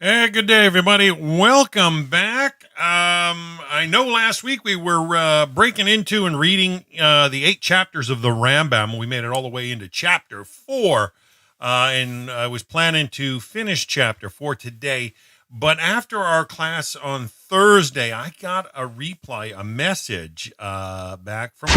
Hey, good day, everybody. Welcome back. I know last week we were breaking into and reading the 8 chapters of the Rambam. We made it all the way into chapter 4, and I was planning to finish chapter 4 today. But after our class on Thursday, I got a message back from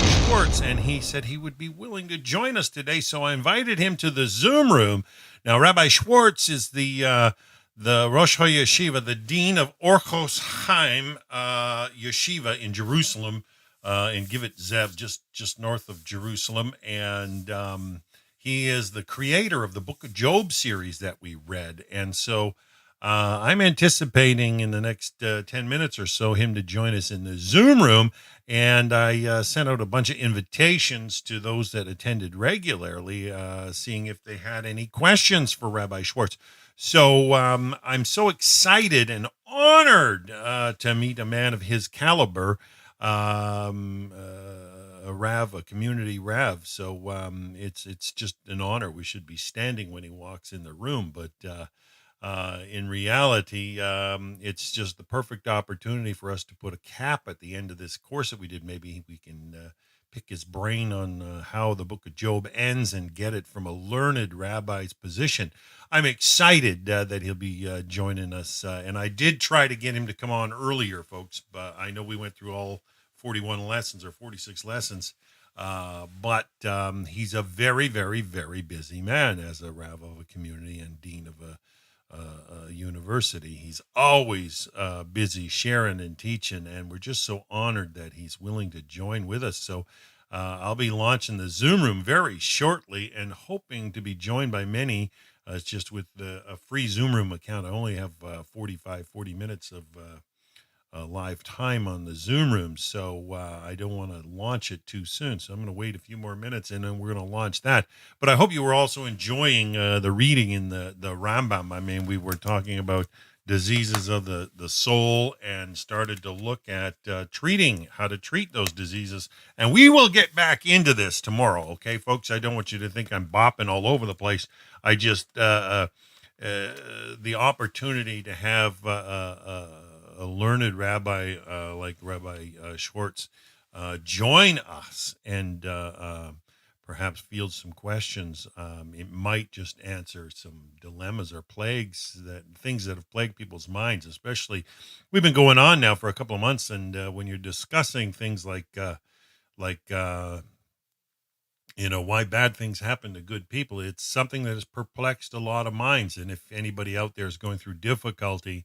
Schwartz, and he said he would be willing to join us today. So I invited him to the Zoom room. Now, Rabbi Schwartz is the Rosh HaYeshiva, the dean of Orchos Chaim Yeshiva in Jerusalem, in Givat Zev, just north of Jerusalem, and he is the creator of the Book of Job series that we read. And so I'm anticipating in the next 10 minutes or so him to join us in the Zoom room. And I sent out a bunch of invitations to those that attended regularly, seeing if they had any questions for Rabbi Schwartz. So I'm so excited and honored to meet a man of his caliber, a Rav, a community Rav. So it's just an honor. We should be standing when he walks in the room, but in reality, it's just the perfect opportunity for us to put a cap at the end of this course that we did. Maybe we can pick his brain on how the Book of Job ends and get it from a learned rabbi's position. I'm excited that he'll be joining us, and I did try to get him to come on earlier, folks, but I know we went through all 41 lessons or 46 lessons. But he's a very, very, very busy man as a Rav of a community and dean of a university. He's always busy sharing and teaching, and we're just so honored that he's willing to join with us. So I'll be launching the Zoom room very shortly and hoping to be joined by many. It's just with a free Zoom room account. I only have 40 minutes of live time on the Zoom room, so I don't want to launch it too soon. So I'm going to wait a few more minutes, and then we're going to launch that. But I hope you were also enjoying the reading in the Rambam. I mean, we were talking about diseases of the soul and started to look at how to treat those diseases. And we will get back into this tomorrow, okay, folks? I don't want you to think I'm bopping all over the place. I just, the opportunity to have a learned rabbi like Rabbi Schwartz join us and perhaps field some questions. It might just answer some dilemmas or things that have plagued people's minds, especially we've been going on now for a couple of months. And when you're discussing things like why bad things happen to good people, it's something that has perplexed a lot of minds. And if anybody out there is going through difficulty,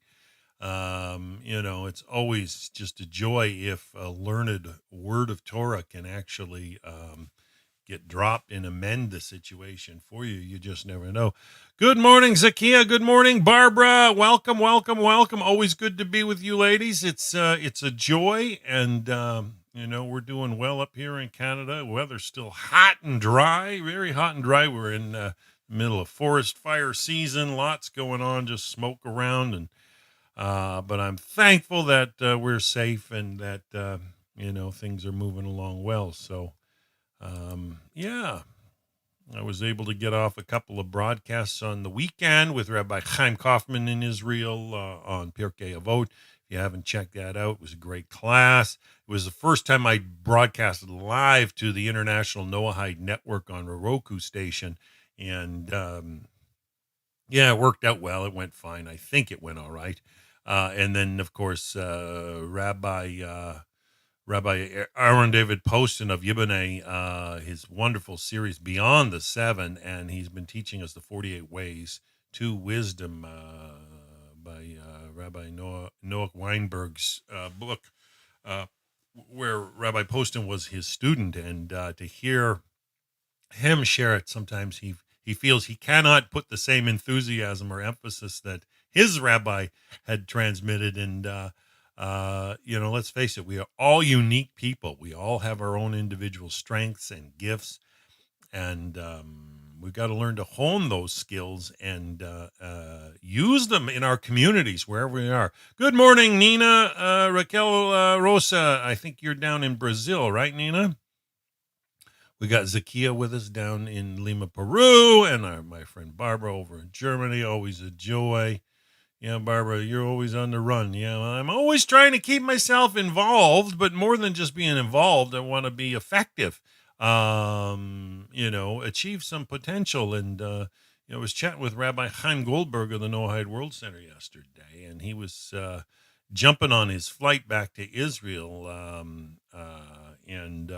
it's always just a joy if a learned word of Torah can actually get dropped and amend the situation for you. You just never know. Good morning, Zakia. Good morning, Barbara. Welcome. Always good to be with you, ladies. It's a joy, and we're doing well up here in Canada. Weather's still hot and dry, very hot and dry. We're in the middle of forest fire season. Lots going on, just smoke around, and but I'm thankful that we're safe and that, things are moving along well. So, I was able to get off a couple of broadcasts on the weekend with Rabbi Chaim Kaufman in Israel on Pirkei Avot. If you haven't checked that out, it was a great class. It was the first time I broadcasted live to the International Noahide Network on a Roku station. And, it worked out well. It went fine. I think it went all right. And then, of course, Rabbi Aaron David Poston of Yiboneh, his wonderful series Beyond the Seven, and he's been teaching us the 48 Ways to Wisdom by Rabbi Noah Weinberg's book, where Rabbi Poston was his student, and to hear him share it, sometimes he feels he cannot put the same enthusiasm or emphasis that his rabbi had transmitted. And, let's face it, we are all unique people. We all have our own individual strengths and gifts. And we've got to learn to hone those skills and use them in our communities, wherever we are. Good morning, Nina, Raquel Rosa. I think you're down in Brazil, right, Nina? We got Zakia with us down in Lima, Peru, and my friend Barbara over in Germany. Always a joy. Yeah, Barbara, you're always on the run. Yeah, well, I'm always trying to keep myself involved, but more than just being involved, I want to be effective. Achieve some potential. And I was chatting with Rabbi Chaim Goldberg of the Noahide World Center yesterday, and he was jumping on his flight back to Israel, and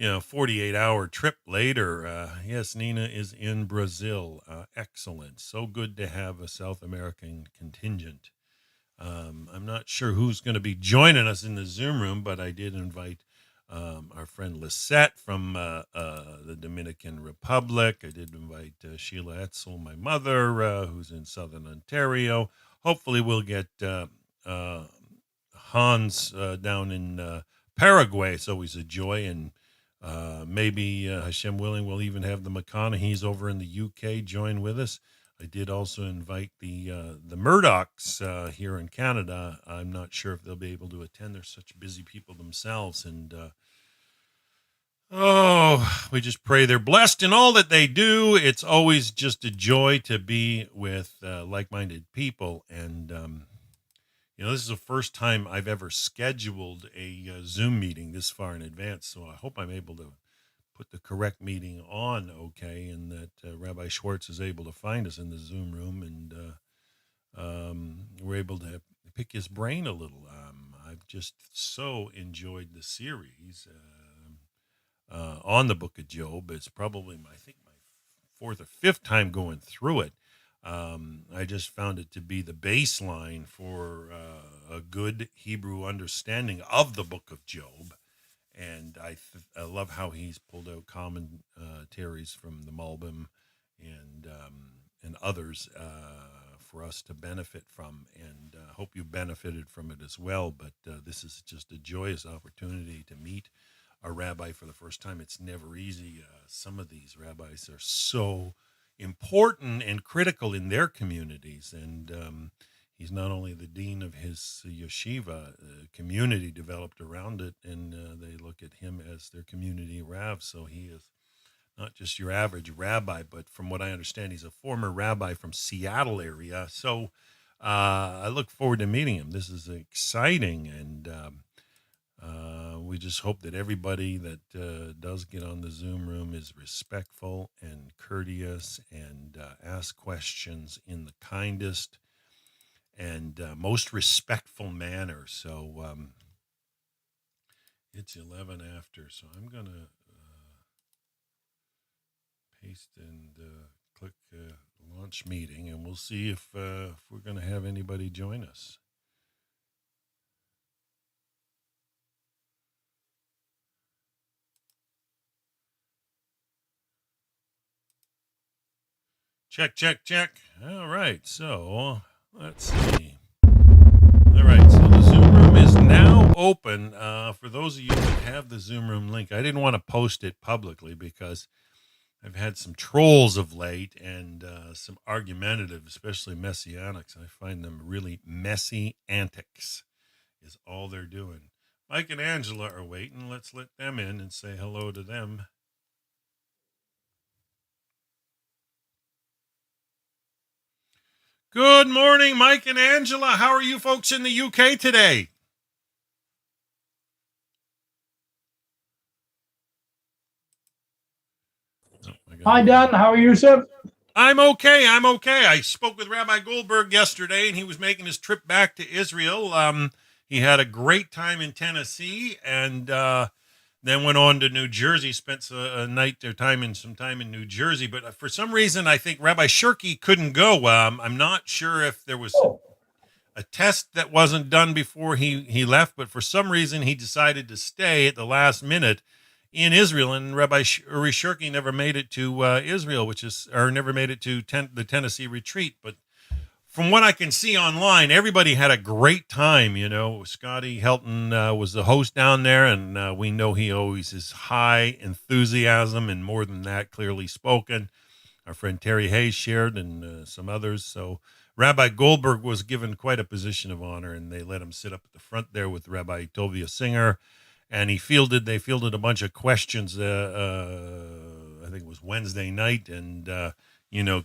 48-hour trip later. Yes, Nina is in Brazil. Excellent. So good to have a South American contingent. I'm not sure who's going to be joining us in the Zoom room, but I did invite our friend Lisette from the Dominican Republic. I did invite Sheila Etzel, my mother, who's in Southern Ontario. Hopefully we'll get Hans down in Paraguay. It's always a joy, and maybe Hashem willing, we'll even have the McConaughey's over in the UK join with us. I did also invite the Murdochs here in Canada. I'm not sure if they'll be able to attend. They're such busy people themselves, and we just pray they're blessed in all that they do. It's always just a joy to be with like-minded people, and this is the first time I've ever scheduled a Zoom meeting this far in advance, so I hope I'm able to put the correct meeting on okay, and that Rabbi Schwartz is able to find us in the Zoom room, and we're able to pick his brain a little. I've just so enjoyed the series on the book of Job. It's probably, I think, my fourth or fifth time going through it. I just found it to be the baseline for a good Hebrew understanding of the book of Job. And I love how he's pulled out commentaries from the Malbim and others for us to benefit from, and hope you benefited from it as well. But this is just a joyous opportunity to meet a rabbi for the first time. It's never easy. Some of these rabbis are so important and critical in their communities, and he's not only the dean of his yeshiva, community developed around it, and they look at him as their community rav. So he is not just your average rabbi, but from what I understand, he's a former rabbi from Seattle area. So I look forward to meeting him. This is exciting, and we just hope that everybody that does get on the Zoom room is respectful and courteous and ask questions in the kindest and most respectful manner. So it's 11 after, so I'm going to paste and click launch meeting, and we'll see if we're going to have anybody join us. Check, check, check. All right, so let's see. All right, so the Zoom room is now open. For those of you that have the Zoom room link, I didn't want to post it publicly because I've had some trolls of late and some argumentative, especially messianics. I find them really messy antics is all they're doing. Mike and Angela are waiting. Let's let them in and say hello to them. Good morning, Mike and Angela. How are you folks in the UK today? Hi, Dan. How are you, sir? I'm okay. I spoke with Rabbi Goldberg yesterday, and he was making his trip back to Israel. He had a great time in Tennessee, and then went on to New Jersey, spent some time in New Jersey. But for some reason, I think Rabbi Shirky couldn't go. I'm not sure if there was a test that wasn't done before he left, but for some reason, he decided to stay at the last minute in Israel, and Rabbi Uri Shirky never made it to Israel, never made it to the Tennessee retreat. But from what I can see online, everybody had a great time. Scotty Helton was the host down there, and we know he always is high enthusiasm, and more than that, clearly spoken. Our friend Terry Hayes shared, and some others. So Rabbi Goldberg was given quite a position of honor, and they let him sit up at the front there with Rabbi Tovia Singer and they fielded a bunch of questions. I think it was Wednesday night, and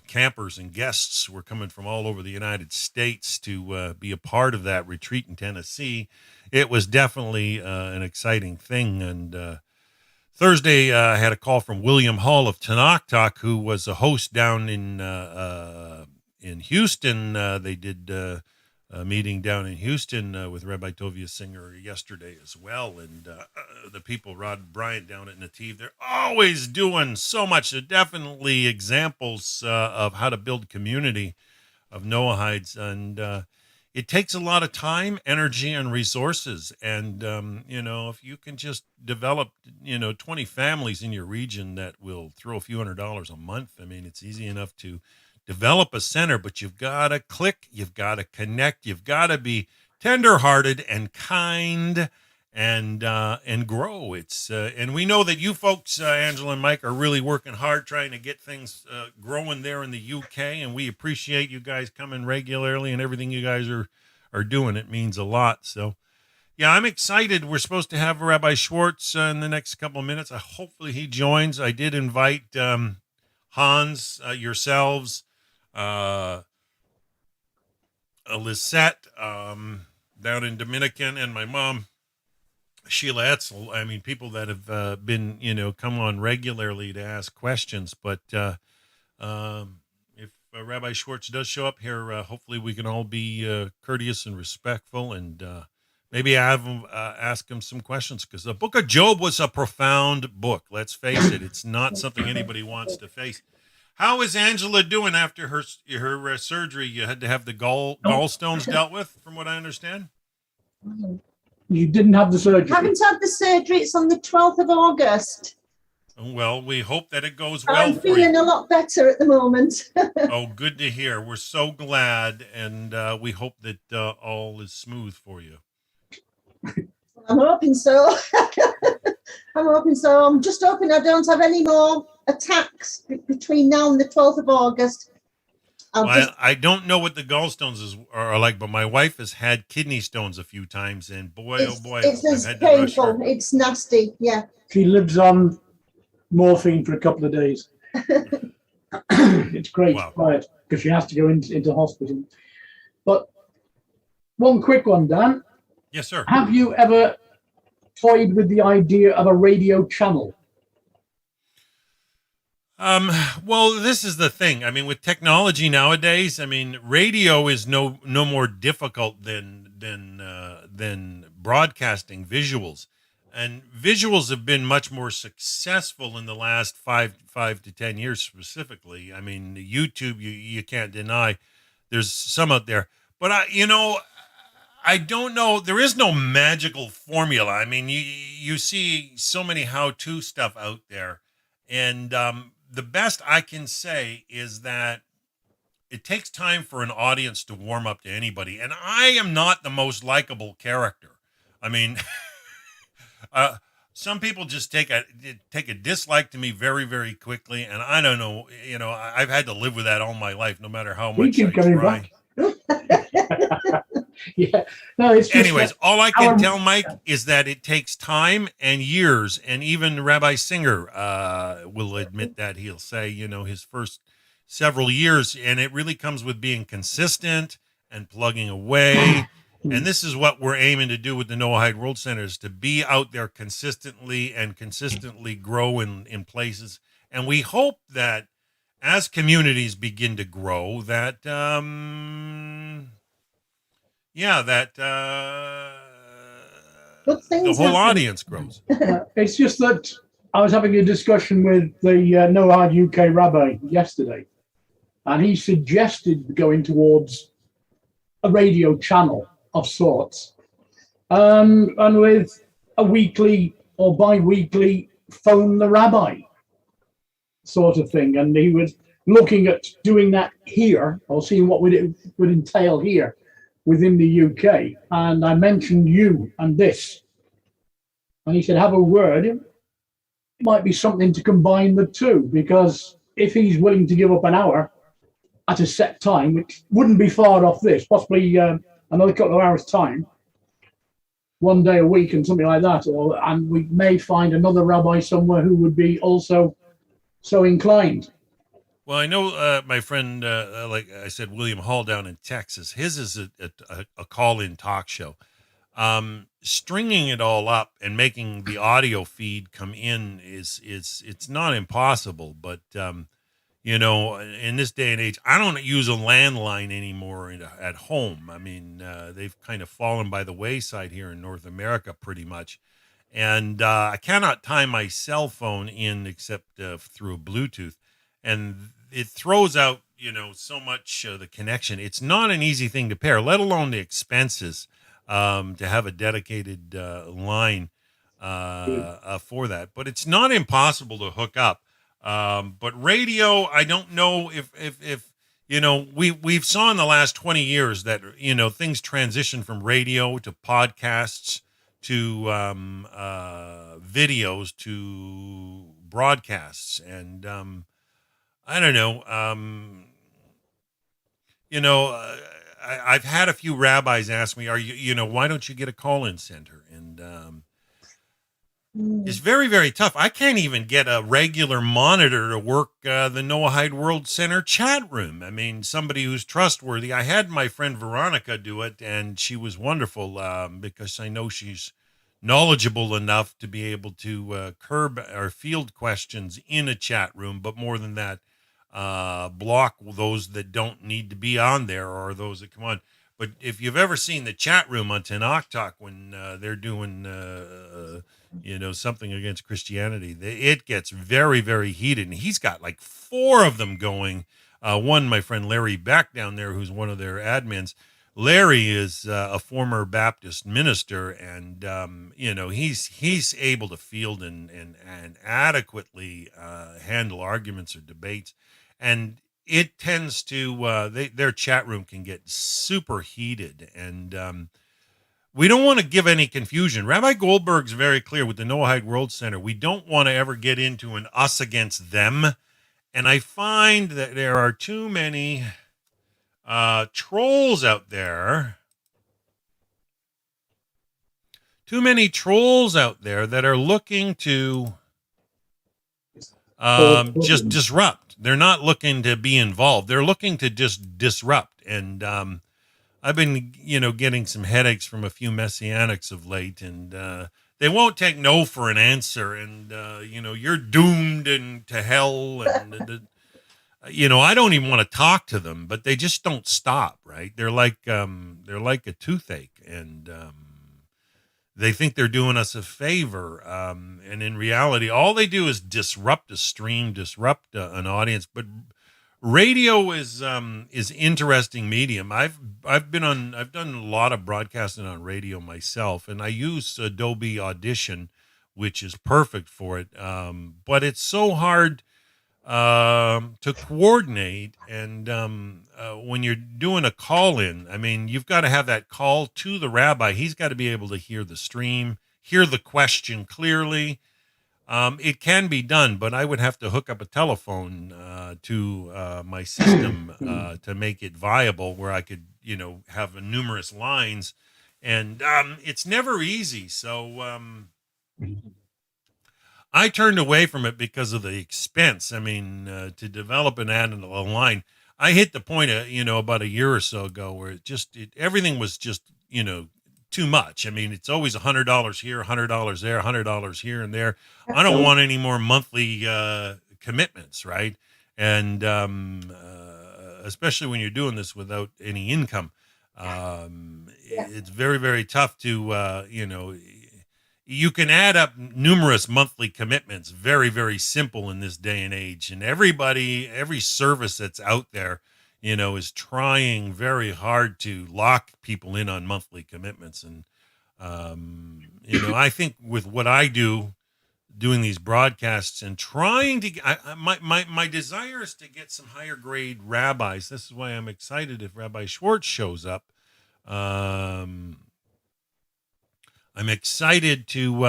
campers and guests were coming from all over the United States to be a part of that retreat in Tennessee. It was definitely an exciting thing. And Thursday, I had a call from William Hall of Tanakh Talk, who was a host down in Houston. They did a meeting down in Houston with Rabbi Tovia Singer yesterday as well. And the people, Rod Bryant down at Nativ, they're always doing so much. They're definitely examples of how to build community of Noahides. And it takes a lot of time, energy, and resources. And, if you can just develop, 20 families in your region that will throw a few $100s a month, I mean, it's easy enough to develop a center, but you've got to click, you've got to connect, you've got to be tenderhearted and kind and grow. It's and we know that you folks, Angela and Mike, are really working hard trying to get things growing there in the UK, and we appreciate you guys coming regularly and everything you guys are doing. It means a lot. So yeah, I'm excited. We're supposed to have Rabbi Schwartz in the next couple of minutes. Hopefully he joins. I did invite Hans, yourselves, Lisette down in Dominican, and my mom, Sheila Etzel. I mean, people that have been, come on regularly to ask questions. But if Rabbi Schwartz does show up here, hopefully we can all be courteous and respectful, and maybe have him ask him some questions, because the book of Job was a profound book. Let's face it. It's not something anybody wants to face. How is Angela doing after her surgery? You had to have the gallstones dealt with, from what I understand. You didn't have the surgery. Haven't had the surgery. It's on the 12th of August. Well, we hope that it goes well. I'm feeling a lot better at the moment. Oh, good to hear. We're so glad, and we hope that all is smooth for you. I'm hoping so. I'm just hoping I don't have any more attacks between now and the 12th of August. I don't know what the gallstones are like, but my wife has had kidney stones a few times, and boy, it's painful. It's nasty. Yeah. She lives on morphine for a couple of days. It's great, quiet, because she has to go into hospital. But one quick one, Dan. Yes, sir. Have you ever toyed with the idea of a radio channel? Well, this is the thing. I mean, with technology nowadays, I mean, radio is no more difficult than broadcasting visuals, and visuals have been much more successful in the last five to 10 years specifically. I mean, YouTube, you can't deny there's some out there, but I don't know. There is no magical formula. I mean, you see so many how-to stuff out there, and the best I can say is that it takes time for an audience to warm up to anybody. And I am not the most likable character. I mean, some people just take a dislike to me very, very quickly. And I don't know, I've had to live with that all my life, no matter how much I try. Yeah. No, it's just anyways, all I can tell, Mike, is that it takes time and years, and even Rabbi Singer will admit that. He'll say, his first several years, and it really comes with being consistent and plugging away. And this is what we're aiming to do with the Noahide World Center, is to be out there consistently grow in places. And we hope that as communities begin to grow, that the whole audience grows. It's just that I was having a discussion with the Noahide UK rabbi yesterday, and he suggested going towards a radio channel of sorts, and with a weekly or bi-weekly phone the rabbi sort of thing. And he was looking at doing that here, or seeing what it would entail here within the UK. And I mentioned you and this, and he said, have a word. It might be something to combine the two, because if he's willing to give up an hour at a set time, which wouldn't be far off this, possibly another couple of hours time. one day a week and something like that, and we may find another rabbi somewhere who would be also so inclined. Well, I know my friend, like I said, William Hall down in Texas. His is a call-in talk show. Stringing it all up and making the audio feed come in is it's not impossible, but in this day and age, I don't use a landline anymore at home. I mean, they've kind of fallen by the wayside here in North America, pretty much. And I cannot tie my cell phone in except through Bluetooth, and it throws out so much the connection. It's not an easy thing to pair, let alone the expenses to have a dedicated line for that. But it's not impossible to hook up. But radio, I don't know if we've saw in the last 20 years that things transition from radio to podcasts to videos to broadcasts, and I don't know. I've had a few rabbis ask me, why don't you get a call-in center? And it's very, very tough. I can't even get a regular monitor to work the Noahide World Center chat room. I mean, somebody who's trustworthy. I had my friend Veronica do it, and she was wonderful because I know she's knowledgeable enough to be able to curb or field questions in a chat room, but more than that, block those that don't need to be on there or those that come on. But if you've ever seen the chat room on Tanakh Talk when they're doing something against Christianity, it gets very, very heated, and he's got like 4 of them going. One, my friend Larry Beck down there, who's one of their admins. Larry is a former Baptist minister, and he's able to field and adequately handle arguments or debates, and it tends to their chat room can get super heated, and we don't want to give any confusion. Rabbi Goldberg's very clear with the Noahide World Center. We don't want to ever get into an us against them, and I find that there are too many trolls out there. Too many trolls out there that are looking to just disrupt. They're not looking to be involved. They're looking to just disrupt. And I've been, getting some headaches from a few messianics of late, and they won't take no for an answer. And you're doomed to hell, and I don't even want to talk to them, but they just don't stop, right? They're like a toothache, and they think they're doing us a favor. And in reality, all they do is disrupt a stream, disrupt an audience. But radio is interesting medium. I've done a lot of broadcasting on radio myself, and I use Adobe Audition, which is perfect for it. But it's so hard to coordinate, and when you're doing a call-in, I mean, you've got to have that call to the rabbi. He's got to be able to hear the stream, hear the question clearly. It can be done, but I would have to hook up a telephone to my system to make it viable, where I could, have numerous lines, and it's never easy. So I turned away from it because of the expense. I mean, to develop and add a line, I hit the point, about a year or so ago where everything was just, too much. I mean, it's always $100 here, $100 there, $100 here and there. I don't want any more monthly commitments, right? And especially when you're doing this without any income, it's very, very tough to, you can add up numerous monthly commitments, very, very simple in this day and age. And every service that's out there, is trying very hard to lock people in on monthly commitments. And, I think with what I do, doing these broadcasts and trying to, my desire is to get some higher grade rabbis. This is why I'm excited if Rabbi Schwartz shows up. I'm excited to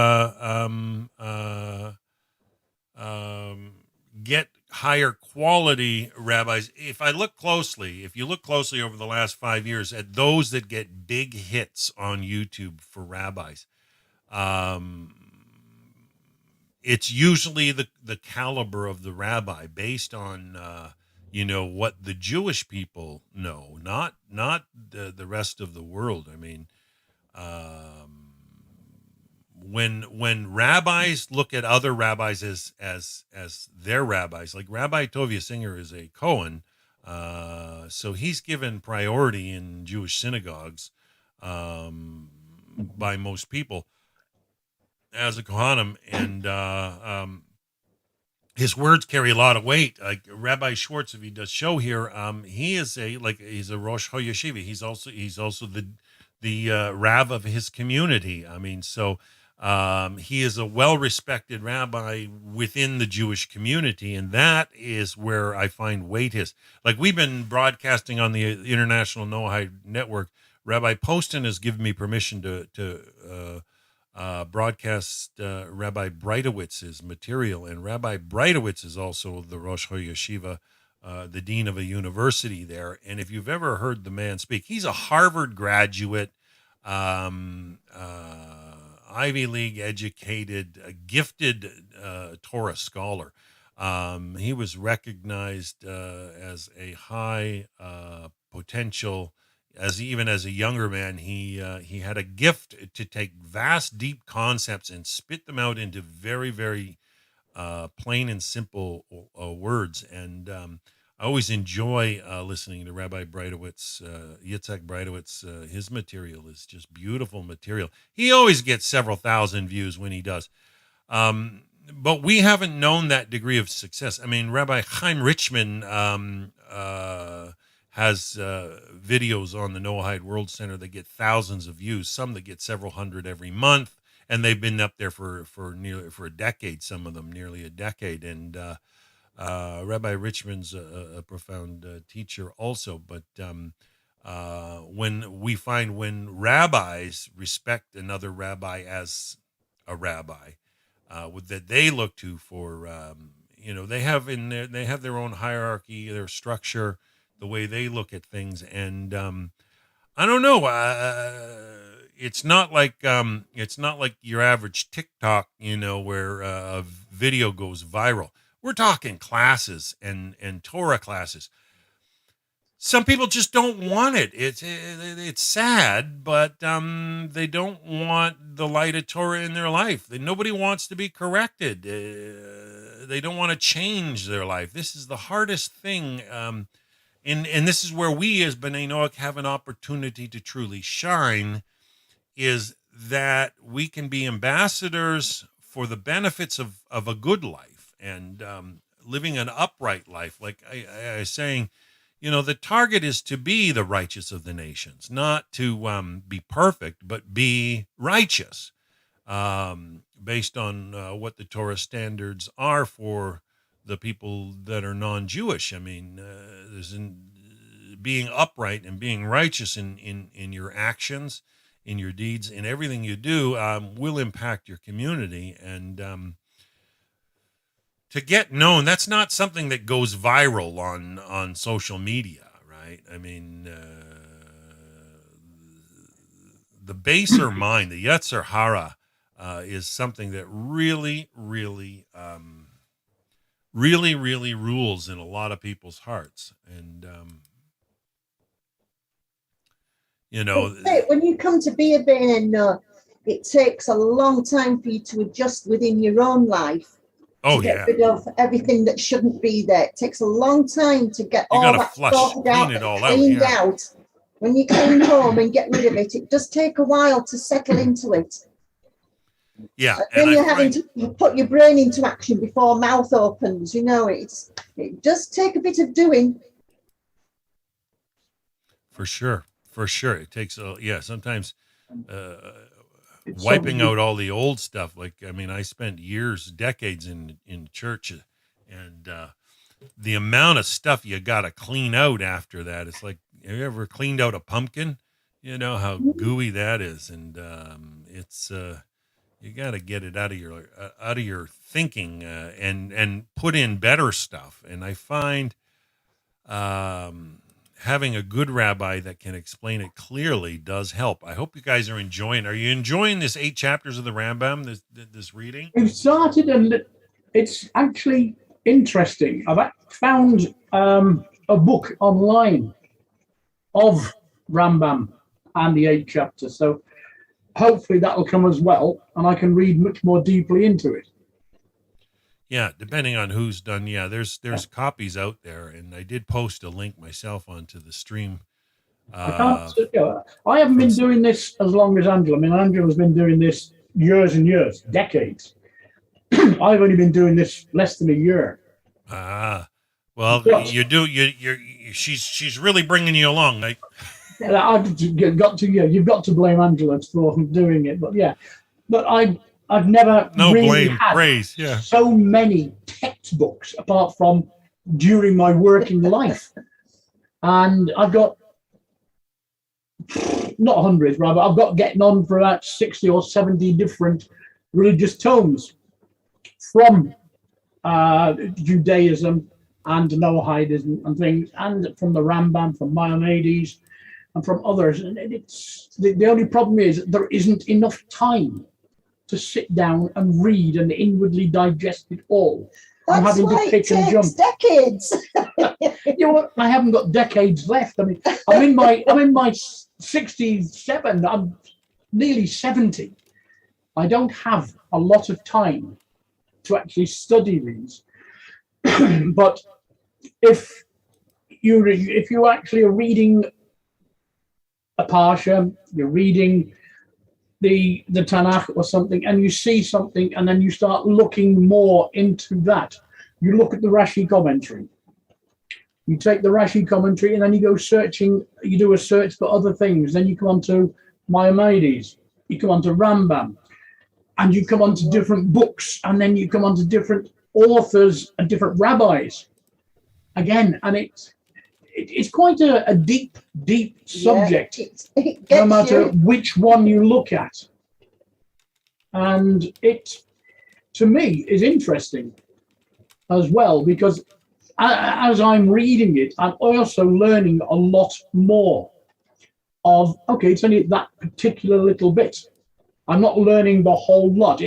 get higher quality rabbis. If you look closely over the last 5 years at those that get big hits on YouTube for rabbis, um, it's usually the caliber of the rabbi based on what the Jewish people know, not the rest of the world. I mean, when rabbis look at other rabbis as their rabbis, like Rabbi Tovia Singer is a Cohen, so he's given priority in Jewish synagogues by most people as a Kohanim, and his words carry a lot of weight. Like Rabbi Schwartz, if he does show here, he's a Rosh HaYeshiva. He's also the Rav of his community. I mean, so he is a well-respected rabbi within the Jewish community, and that is where I find weight is. Like we've been broadcasting on the International Noahide Network. Rabbi Poston has given me permission to broadcast Rabbi Breitowitz's material, and Rabbi Breitowitz is also the Rosh HaYeshiva, the dean of a university there. And if you've ever heard the man speak, he's a Harvard graduate, Ivy League educated, gifted Torah scholar. He was recognized as a high potential. Even as a younger man, he had a gift to take vast, deep concepts and spit them out into very, very plain and simple words. And I always enjoy listening to Rabbi Breitowitz, Yitzhak Breitowitz. His material is just beautiful material. He always gets several thousand views when he does. But we haven't known that degree of success. I mean, Rabbi Chaim Richman has videos on the Noahide World Center that get thousands of views, some that get several hundred every month, and they've been up there for a decade, some of them nearly a decade. And Rabbi Richman's a profound teacher also, but when rabbis respect another rabbi as a rabbi, that they look to for, they have their own hierarchy, their structure, the way they look at things, and I don't know. It's not like your average TikTok, where a video goes viral. We're talking classes and Torah classes. Some people just don't want it. It's sad, but they don't want the light of Torah in their life. Nobody wants to be corrected. They don't want to change their life. This is the hardest thing. And this is where we as B'nai Noach have an opportunity to truly shine, is that we can be ambassadors for the benefits of a good life and living an upright life. Like I was saying, the target is to be the righteous of the nations, not to be perfect, but be righteous based on what the Torah standards are for the people that are non-Jewish. I mean, there's being upright and being righteous in your actions, in your deeds, in everything you do will impact your community. And to get known, that's not something that goes viral on social media, right? I mean, the baser mind, the Yetzer Hara, is something that really, really really rules in a lot of people's hearts. And when you come to be a BNN, it takes a long time for you to adjust within your own life to get rid of everything that shouldn't be there. It takes a long time to get all that sorted out, cleaned out. When you clean home and get rid of it, it does take a while to settle into it. Yeah. Then you're having to put your brain into action before mouth opens. It does take a bit of doing. For sure. It takes sometimes wiping out all the old stuff. Like, I mean, I spent decades in church, and the amount of stuff you got to clean out after that. It's like, have you ever cleaned out a pumpkin? You know how gooey that is. And You got to get it out of your thinking and put in better stuff. And I find having a good rabbi that can explain it clearly does help. I hope you guys are enjoying. Are you enjoying this 8 chapters of the Rambam? This reading? We've started, and it's actually interesting. I've found a book online of Rambam and the 8 chapters. So hopefully that'll come as well, and I can read much more deeply into it. Yeah, depending on who's done. Yeah, there's copies out there, and I did post a link myself onto the stream. I haven't been doing this as long as Angela. I mean, Angela's been doing this years and years, decades. I've only been doing this less than a year. Well, she's really bringing you along. You've got to blame Angela for doing it, but I've never had praise. so many textbooks apart from during my working life, and I've got not hundreds, rather. I've got getting on for about 60 or 70 different religious tomes from Judaism and Noahidism and things, and from the Rambam, from Maimonides, and from others. And it's the only problem is there isn't enough time to sit down and read and inwardly digest it all. I'm having to pick and jump. Decades. I haven't got decades left. I mean, I'm in my 67. I'm nearly 70. I don't have a lot of time to actually study these. But if you actually are reading a parsha, you're reading the Tanakh or something, and you see something, and then you start looking more into that. You look at the Rashi commentary. You take the Rashi commentary, and then you go searching. You do a search for other things. Then you come on to Maimonides. You come on to Rambam, and you come on to different books, and then you come on to different authors and different rabbis. Again, and it's quite a deep subject, no matter which one you look at. And it, to me, is interesting as well, because as I'm reading it, I'm also learning a lot more of, okay, it's only that particular little bit. I'm not learning the whole lot.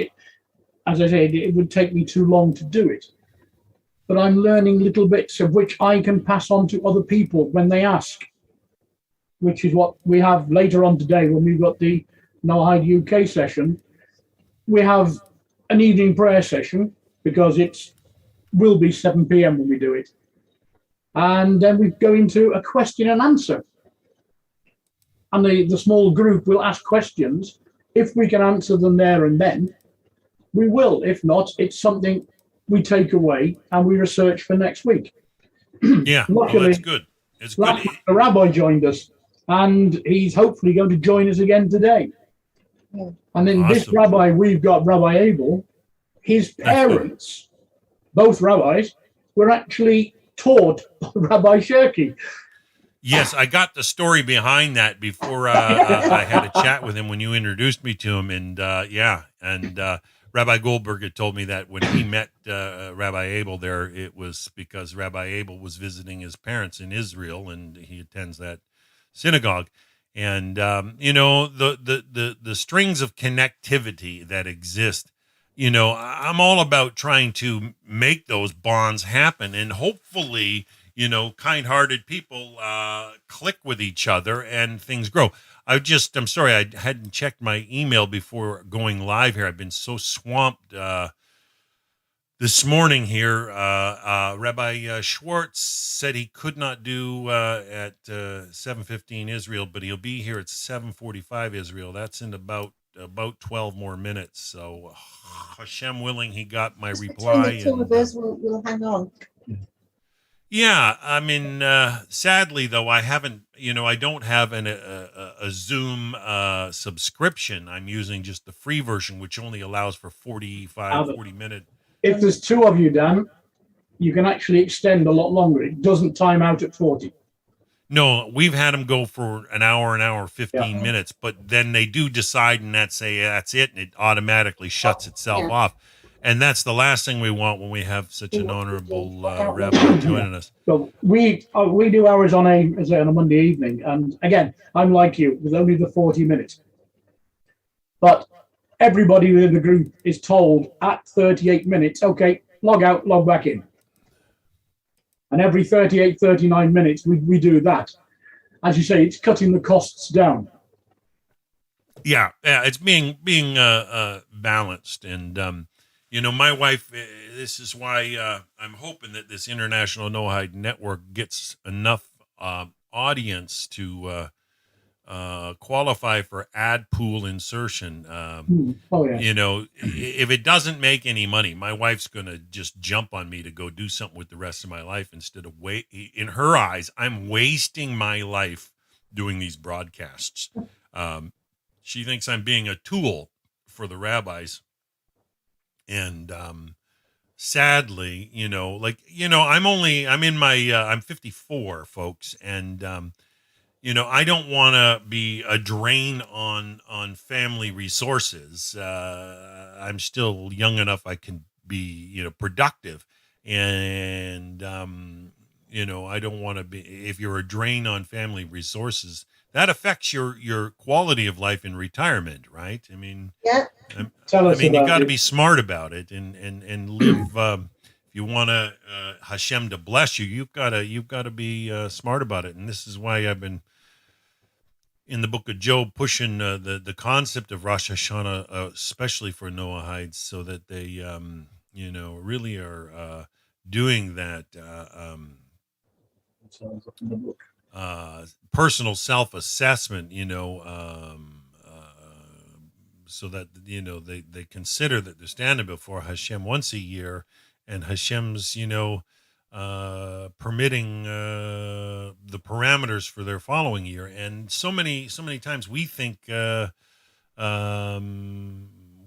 As I said, it would take me too long to do it. But I'm learning little bits of which I can pass on to other people when they ask, which is what we have later on today when we've got the Noahide UK session. We have an evening prayer session because it will be 7 p.m. when we do it. And then we go into a question and answer. And the small group will ask questions. If we can answer them there and then, we will. If not, it's something we take away and we research for next week. Yeah, luckily, that's good. It's good. The rabbi joined us, and he's hopefully going to join us again today. Yeah. And then this rabbi, we've got Rabbi Abel. His parents, both rabbis, were actually taught by Rabbi Shirky. Yes, I got the story behind that before I had a chat with him when you introduced me to him, and Rabbi Goldberg had told me that when he met Rabbi Abel there, it was because Rabbi Abel was visiting his parents in Israel, and he attends that synagogue. And the strings of connectivity that exist, I'm all about trying to make those bonds happen, and hopefully, kind-hearted people click with each other and things grow. I'm sorry, I hadn't checked my email before going live here. I've been so swamped this morning here. Rabbi Schwartz said he could not do at 7:15 Israel, but he'll be here at 7:45 Israel. That's in about 12 more minutes. So Hashem willing, he got my reply. The two of us will hang on. Yeah, I mean, sadly though, I haven't. I don't have a Zoom subscription. I'm using just the free version, which only allows for 40 minutes. If there's two of you, Dan, you can actually extend a lot longer. It doesn't time out at 40. No, we've had them go for an hour 15 minutes, but then they do decide and that's it, and it automatically shuts itself off. And that's the last thing we want when we have such an honorable rabbi joining us. So we do ours on a Monday evening, and again, I'm like you, with only the 40 minutes. But everybody within the group is told at 38 minutes, okay, log out, log back in. And every 38, 39 minutes, we do that. As you say, it's cutting the costs down. Yeah, it's being balanced. And, my wife, this is why I'm hoping that this International No-Hide Network gets enough audience to qualify for ad pool insertion. If it doesn't make any money, my wife's going to just jump on me to go do something with the rest of my life instead of in her eyes, I'm wasting my life doing these broadcasts. She thinks I'm being a tool for the rabbis. And sadly, I'm 54, folks. And, I don't want to be a drain on family resources. I'm still young enough I can be, productive. And, I don't want to be, if you're a drain on family resources, that affects your quality of life in retirement, right? I mean, yeah. You got to be smart about it and live. If you want Hashem to bless you, you've got to be smart about it. And this is why I've been in the book of Job pushing the concept of Rosh Hashanah, especially for Noahides, so that they really are doing that. Personal self-assessment, so that they consider that they're standing before Hashem once a year, and Hashem's permitting the parameters for their following year. And so many times we think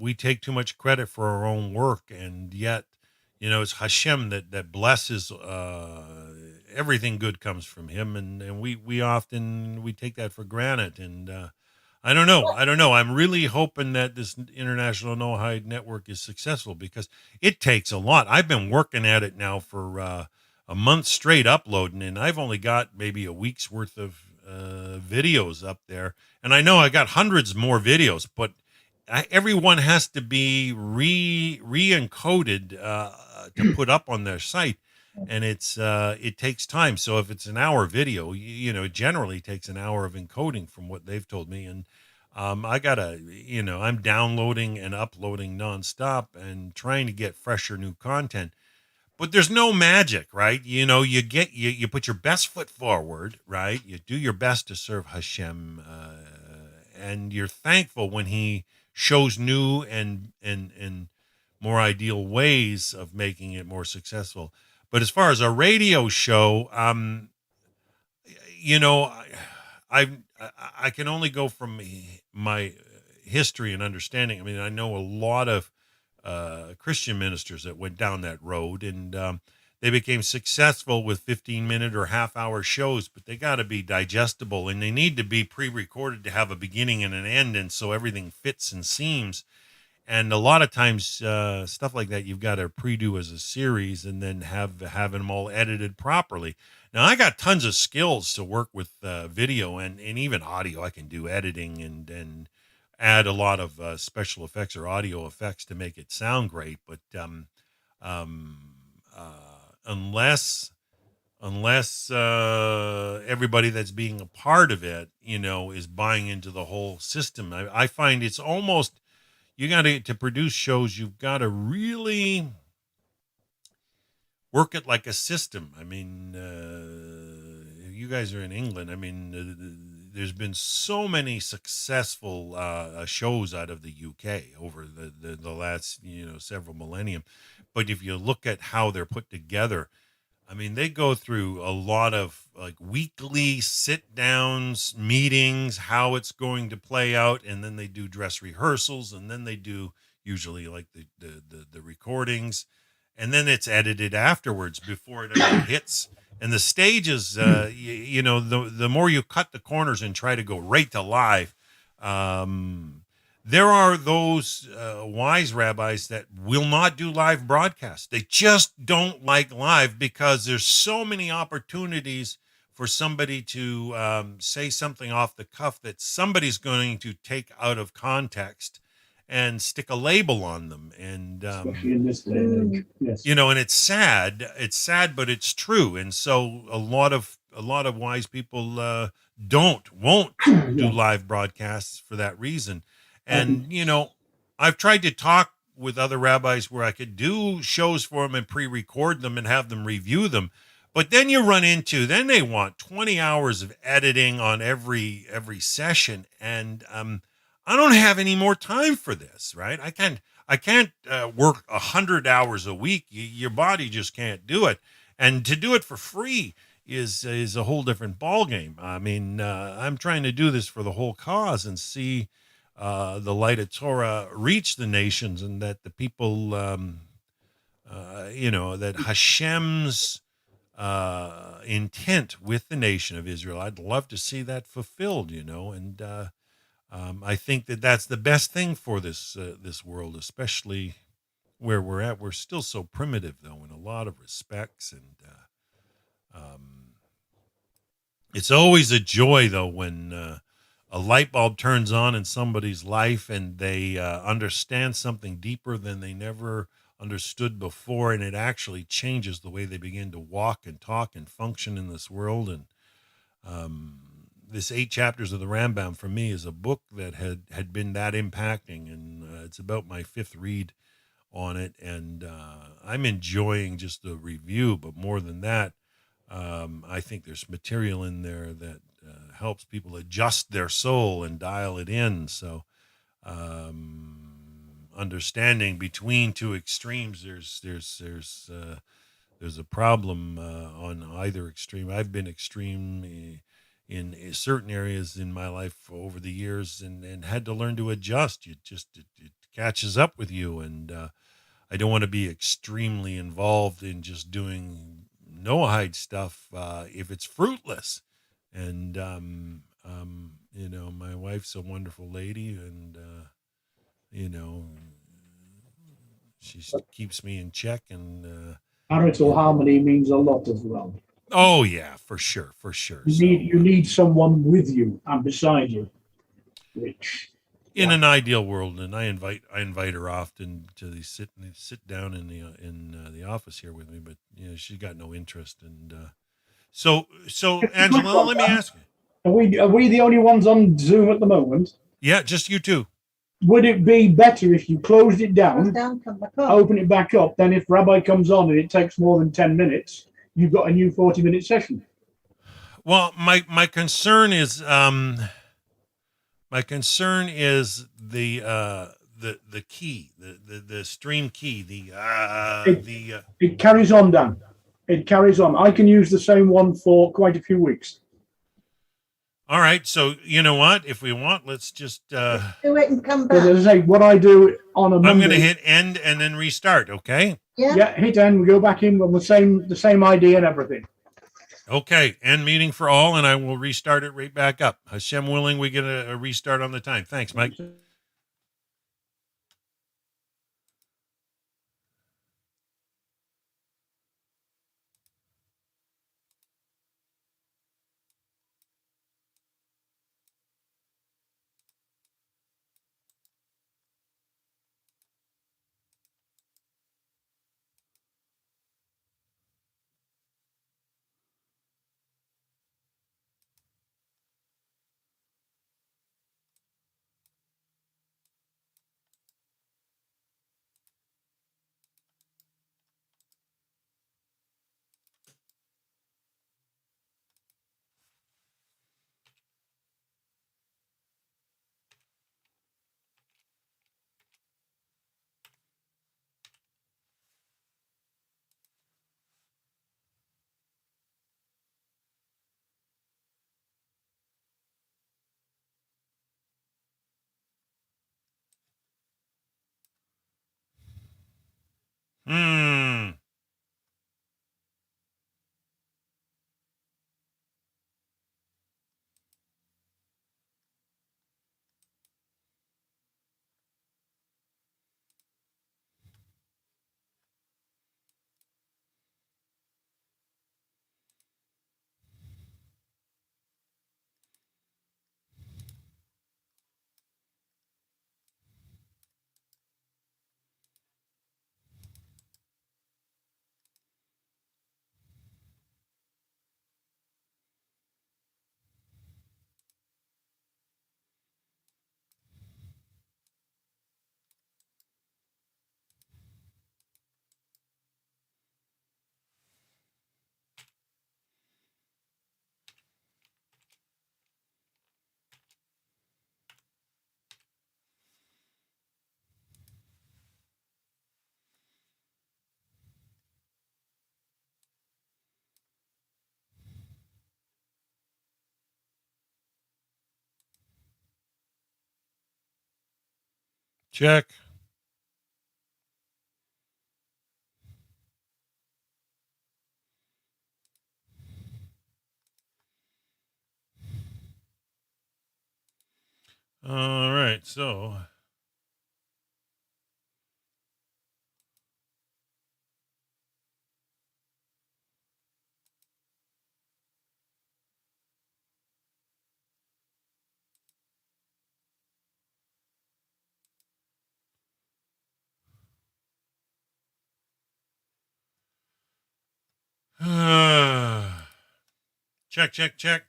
we take too much credit for our own work, and yet it's Hashem that blesses. Everything good comes from him, and we often take that for granted. And I don't know. I'm really hoping that this International No-Hide Network is successful, because it takes a lot. I've been working at it now for a month straight uploading, and I've only got maybe a week's worth of videos up there. And I know I got hundreds more videos, but everyone has to be re-encoded to put up on their site. And it takes time. So if it's an hour video, it generally takes an hour of encoding from what they've told me. And I gotta, I'm downloading and uploading nonstop and trying to get fresher new content. But there's no magic, right? You put your best foot forward, right? You do your best to serve Hashem, and you're thankful when he shows new and more ideal ways of making it more successful. But as far as a radio show, I can only go from my history and understanding. I mean, I know a lot of Christian ministers that went down that road, and they became successful with 15-minute or half-hour shows, but they got to be digestible, and they need to be pre-recorded to have a beginning and an end, and so everything fits and seams. And a lot of times, stuff like that, you've got to pre-do as a series and then have them all edited properly. Now, I got tons of skills to work with video and even audio. I can do editing and add a lot of special effects or audio effects to make it sound great. But unless everybody that's being a part of it, is buying into the whole system, I find it's almost... You got to produce shows, you've got to really work it like a system. I mean, you guys are in England. I mean, there's been so many successful shows out of the UK over the last, several millennium. But if you look at how they're put together, I mean, they go through a lot of like weekly sit downs, meetings, how it's going to play out. And then they do dress rehearsals, and then they do usually like the recordings, and then it's edited afterwards before it ever hits And the stages, the more you cut the corners and try to go right to live, there are those wise rabbis that will not do live broadcasts. They just don't like live because there's so many opportunities for somebody to say something off the cuff that somebody's going to take out of context and stick a label on them. And especially in this day and age. Yes. and it's sad. It's sad, but it's true. And so a lot of wise people won't do live broadcasts for that reason. And I've tried to talk with other rabbis where I could do shows for them and pre-record them and have them review them. But then you run into, then they want 20 hours of editing on every session, and I don't have any more time for this, right? I can't work 100 hours a week. Your body just can't do it, and to do it for free is a whole different ballgame. I mean, I'm trying to do this for the whole cause and see the light of Torah reach the nations, and that the people, that Hashem's intent with the nation of Israel, I'd love to see that fulfilled, and I think that that's the best thing for this world, especially where we're at. We're still so primitive, though, in a lot of respects, and it's always a joy, though, when a light bulb turns on in somebody's life and they understand something deeper than they never understood before, and it actually changes the way they begin to walk and talk and function in this world. And this 8 chapters of the Rambam for me is a book that had been that impacting, and it's about my 5th read on it, and I'm enjoying just the review. But more than that, I think there's material in there that helps people adjust their soul and dial it in. So understanding between two extremes, there's a problem on either extreme. I've been extreme in certain areas in my life over the years, and had to learn to adjust. It catches up with you, and I don't want to be extremely involved in just doing Noahide stuff if it's fruitless. And my wife's a wonderful lady, and she keeps me in check, and marital harmony means a lot as well. Oh yeah, for sure. You need someone with you and beside you, which in an ideal world, and I invite her often to sit down in the office here with me, but she's got no interest. And so Angela, let me ask you: Are we the only ones on Zoom at the moment? Yeah, just you two. Would it be better if you closed it down, open it back up? Then, if Rabbi comes on and it takes more than 10 minutes, you've got a new 40-minute session. Well, my concern is the key, the stream key, it carries on, Dan. It carries on. I can use the same one for quite a few weeks. All right, so you know what? If we want, let's just do it and come back. As I say, what I do on a Monday, I'm going to hit end and then restart. Okay. Yeah. Hit end. We go back in with the same idea and everything. Okay. End meeting for all, and I will restart it right back up. Hashem willing, we get a restart on the time. Thanks, Mike. Check. All right, so check.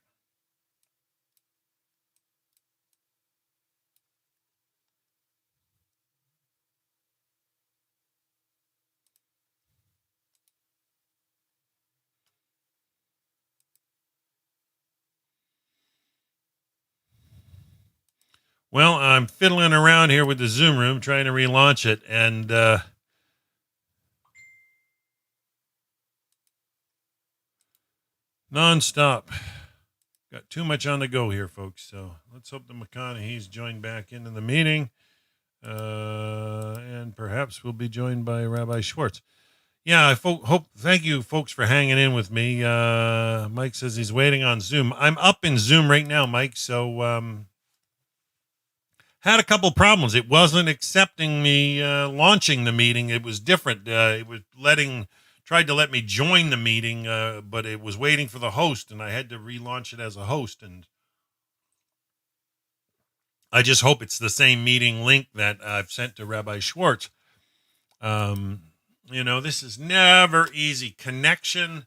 Well, I'm fiddling around here with the Zoom room, trying to relaunch it, and nonstop. Got too much on the go here, folks. So let's hope the McConaughey's joined back into the meeting, and perhaps we'll be joined by Rabbi Schwartz. Yeah, thank you, folks, for hanging in with me. Mike says he's waiting on Zoom. I'm up in Zoom right now, Mike. So had a couple problems. It wasn't accepting me launching the meeting. It was different. It was tried to let me join the meeting, but it was waiting for the host, and I had to relaunch it as a host. And I just hope it's the same meeting link that I've sent to Rabbi Schwartz. This is never easy. Connection.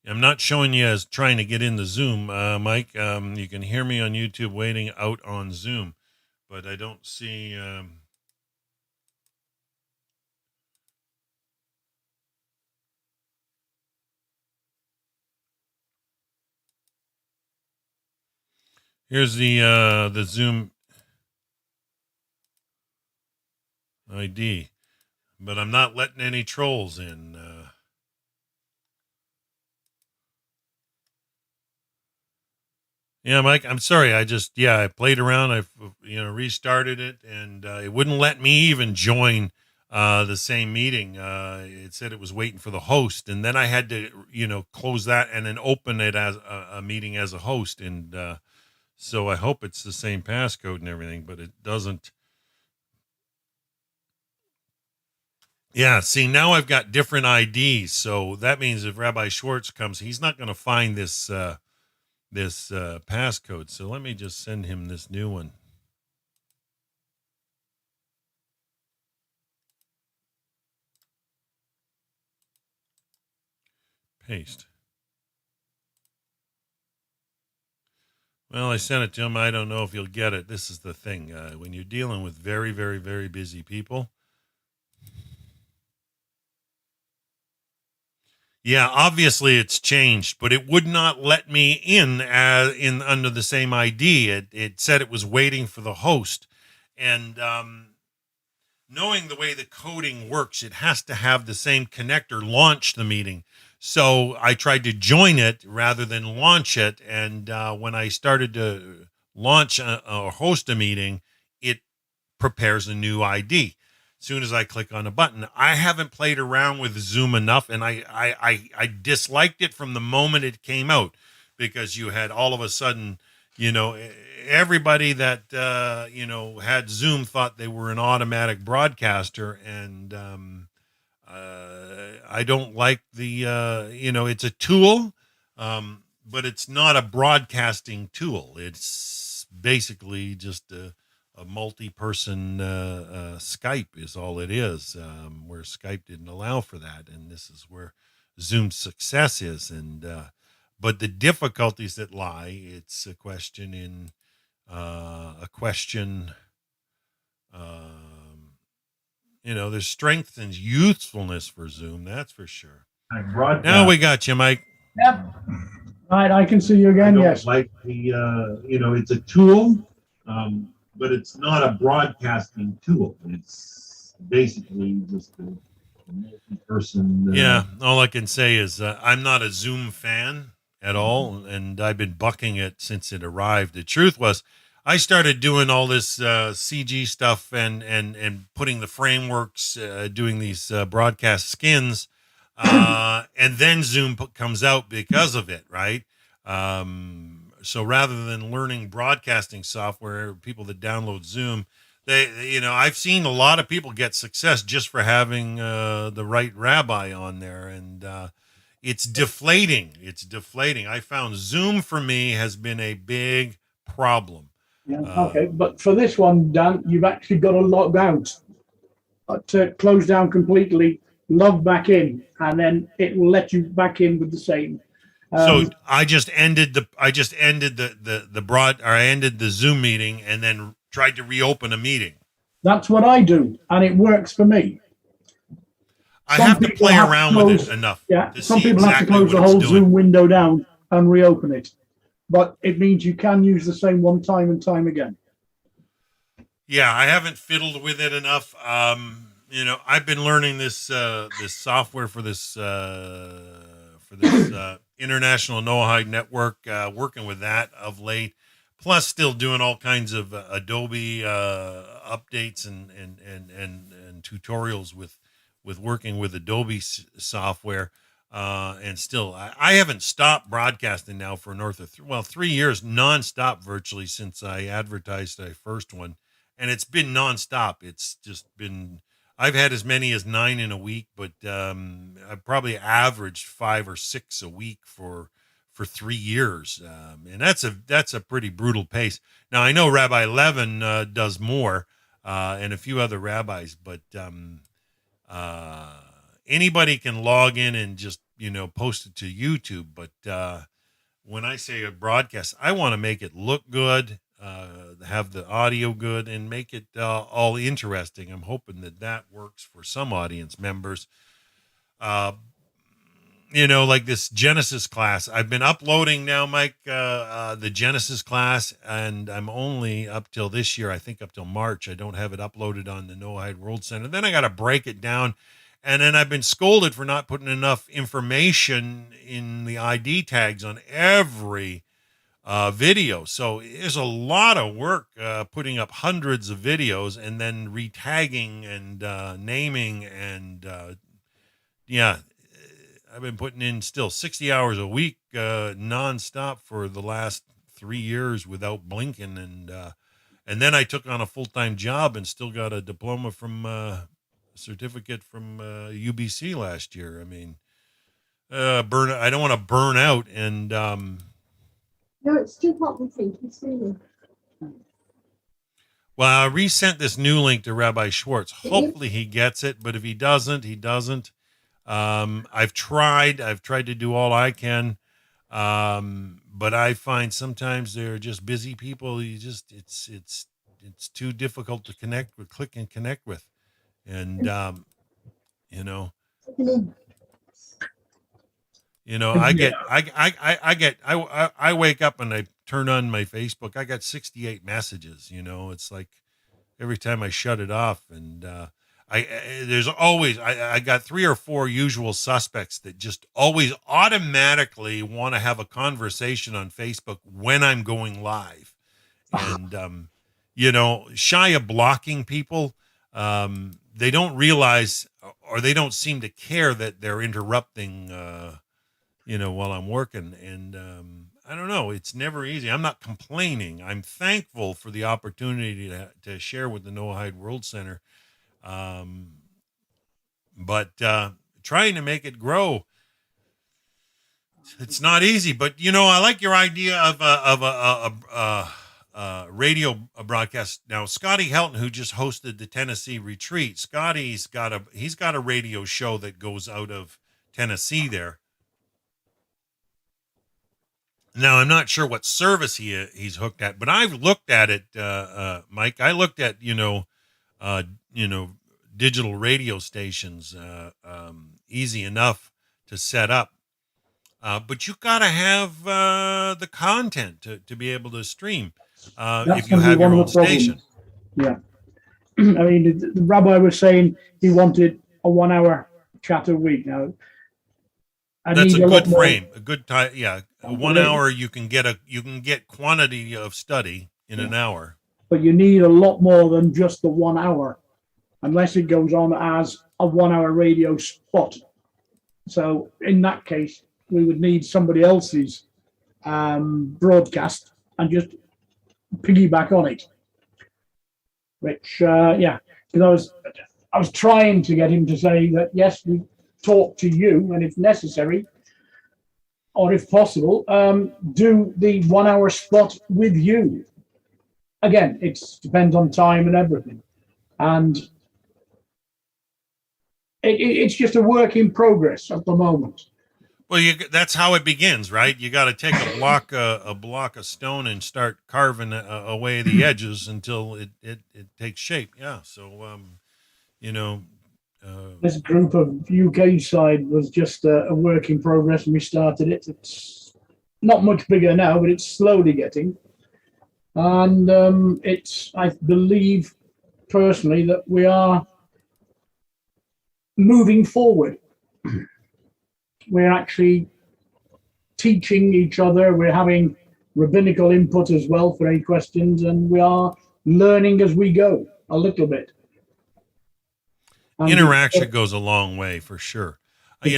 I'm not showing you as trying to get in the Zoom, Mike. You can hear me on YouTube waiting out on Zoom, but I don't see. Here's the Zoom ID, but I'm not letting any trolls in. Yeah, Mike, I'm sorry. I played around. I restarted it, and it wouldn't let me even join the same meeting. It said it was waiting for the host, and then I had to, close that and then open it as a meeting as a host. And so I hope it's the same passcode and everything, but it doesn't. Yeah, see, now I've got different IDs, so that means if Rabbi Schwartz comes, he's not going to find this passcode. So let me just send him this new one. Paste. Well, I sent it to him. I don't know if you'll get it. This is the thing. When you're dealing with very, very, very busy people. Yeah, obviously it's changed, but it would not let me in under the same ID. It said it was waiting for the host. And knowing the way the coding works, it has to have the same connector launch the meeting. So I tried to join it rather than launch it. And when I started to launch or host a meeting, it prepares a new ID. As soon as I click on a button, I haven't played around with Zoom enough, and I disliked it from the moment it came out, because you had all of a sudden, everybody that had Zoom thought they were an automatic broadcaster, and I don't like the it's a tool, but it's not a broadcasting tool. It's basically just a multi-person Skype is all it is, where Skype didn't allow for that, and this is where Zoom's success is. And but the difficulties that lie, it's a question in there's strength and usefulness for Zoom, that's for sure. Now we got you, Mike. Yep. Right, I can see you again. Yes. Like the it's a tool. But it's not a broadcasting tool. It's basically just person. Yeah, all I can say is I'm not a Zoom fan at all, and I've been bucking it since it arrived. The truth was, I started doing all this CG stuff and putting the frameworks, doing these broadcast skins, and then Zoom comes out because of it, right? So rather than learning broadcasting software, people that download Zoom, I've seen a lot of people get success just for having the right rabbi on there, and it's deflating. It's deflating. I found Zoom for me has been a big problem. Yeah, okay, but for this one, Dan, you've actually got to log out, to close down completely, log back in, and then it will let you back in with the same. So I ended the Zoom meeting and then tried to reopen a meeting. That's what I do, and it works for me. I have to play around with it enough. Yeah, some people have to close the whole Zoom window down and reopen it, but it means you can use the same one time and time again. Yeah, I haven't fiddled with it enough. I've been learning this software for this International Noahide Network, working with that of late, plus still doing all kinds of Adobe updates and tutorials with working with Adobe software. And still, I haven't stopped broadcasting now for north of 3 years, nonstop virtually since I advertised the first one. And it's been nonstop. It's just been, I've had as many as 9 in a week, but I've probably averaged 5 or 6 a week for 3 years. And that's a pretty brutal pace. Now, I know Rabbi Levin does more, and a few other rabbis, but anybody can log in and just, post it to YouTube. But when I say a broadcast, I want to make it look good, have the audio good, and make it all interesting. I'm hoping that works for some audience members. Like this Genesis class, I've been uploading now, Mike, the Genesis class, and I'm only up till this year, I think up till March. I don't have it uploaded on the Noahide World Center. Then I got to break it down. And then I've been scolded for not putting enough information in the ID tags on every video. So there's a lot of work putting up hundreds of videos and then retagging and naming. And I've been putting in still 60 hours a week nonstop for the last 3 years without blinking. And then I took on a full-time job and still got a diploma from certificate from UBC last year. I mean, I don't want to burn out, and no, it's too hot and think it's really. Well, I resent this new link to Rabbi Schwartz. Hopefully he gets it, but if he doesn't, he doesn't. I've tried to do all I can, but I find sometimes they're just busy people. It's too difficult to click and connect with. And, I wake up and I turn on my Facebook. I got 68 messages, it's like every time I shut it off. And, there's always, I got 3 or 4 usual suspects that just always automatically want to have a conversation on Facebook when I'm going live. And, shy of blocking people, they don't realize, or they don't seem to care that they're interrupting, while I'm working. And I don't know. It's never easy. I'm not complaining. I'm thankful for the opportunity to share with the Noahide World Center. But trying to make it grow, it's not easy. But I like your idea of a radio broadcast. Now, Scotty Helton, who just hosted the Tennessee retreat, Scotty's got a radio show that goes out of Tennessee there. Now, I'm not sure what service he's hooked at, but I've looked at it, Mike. I looked at digital radio stations, easy enough to set up. But you got to have the content to be able to stream if you have your own station. Yeah. I mean, the rabbi was saying he wanted a 1 hour chat a week now. That's a good frame, a good time. Yeah, 1 hour you can get quantity of study in an hour. But you need a lot more than just the 1 hour, unless it goes on as a 1 hour radio spot. So in that case, we would need somebody else's broadcast and just piggyback on it. Which, because I was trying to get him to say that yes, we talk to you, and if necessary, or if possible, do the 1 hour spot with you. Again, it depends on time and everything, and it's just a work in progress at the moment. Well, that's how it begins, right? You got to take a block of stone and start carving away the edges until it takes shape. Yeah. So, this group of UK side was just a work in progress, and we started it. It's not much bigger now, but it's slowly getting. And I believe personally that we are moving forward. We're actually teaching each other. We're having rabbinical input as well for any questions, and we are learning as we go a little bit. Interaction goes a long way for sure. I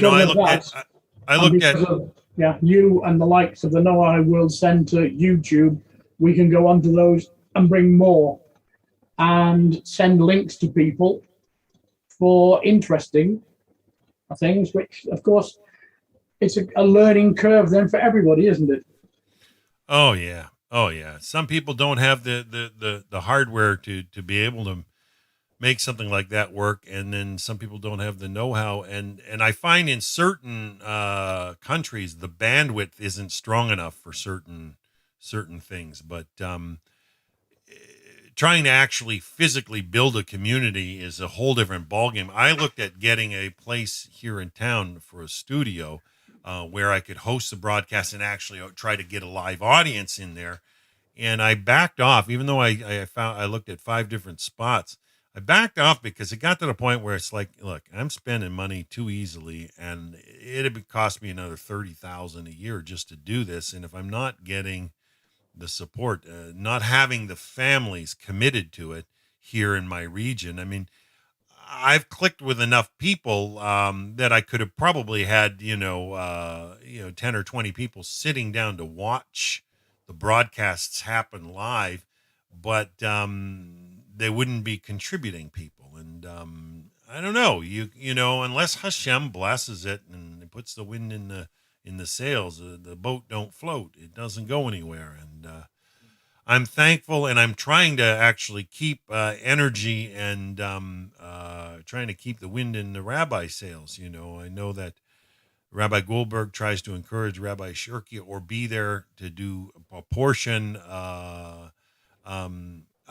looked at you and the likes of the Noah World Center, YouTube. We can go onto those and bring more and send links to people for interesting things, which of course it's a learning curve then for everybody, isn't it? Oh yeah. Some people don't have the hardware to be able to make something like that work, and then some people don't have the know-how, and I find in certain countries the bandwidth isn't strong enough for certain things, but trying to actually physically build a community is a whole different ballgame. I looked at getting a place here in town for a studio where I could host the broadcast and actually try to get a live audience in there, and I backed off, even though I looked at 5 different spots. I backed off because it got to the point where it's like, look, I'm spending money too easily, and it'd cost me another $30,000 a year just to do this. And if I'm not getting the support, not having the families committed to it here in my region, I mean, I've clicked with enough people that I could have probably had, 10 or 20 people sitting down to watch the broadcasts happen live, but they wouldn't be contributing people. And I don't know, unless Hashem blesses it and it puts the wind in the sails, the boat don't float. It doesn't go anywhere. And I'm thankful, and I'm trying to actually keep energy and trying to keep the wind in the rabbi sails. I know that Rabbi Goldberg tries to encourage Rabbi Shirky or be there to do a portion.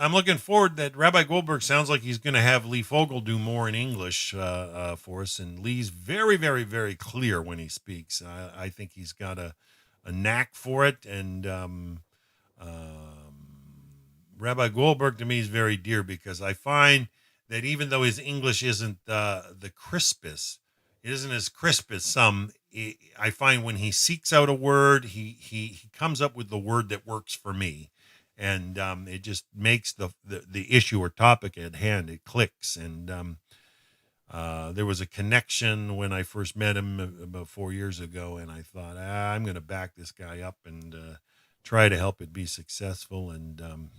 I'm looking forward that Rabbi Goldberg sounds like he's going to have Lee Fogel do more in English for us. And Lee's very, very, very clear when he speaks. I think he's got a knack for it. And Rabbi Goldberg to me is very dear, because I find that even though his English isn't the crispest, it isn't as crisp as some, I find when he seeks out a word, he comes up with the word that works for me. And it just makes the issue or topic at hand, it clicks. And there was a connection when I first met him about 4 years ago, and I thought, I'm going to back this guy up and try to help it be successful. And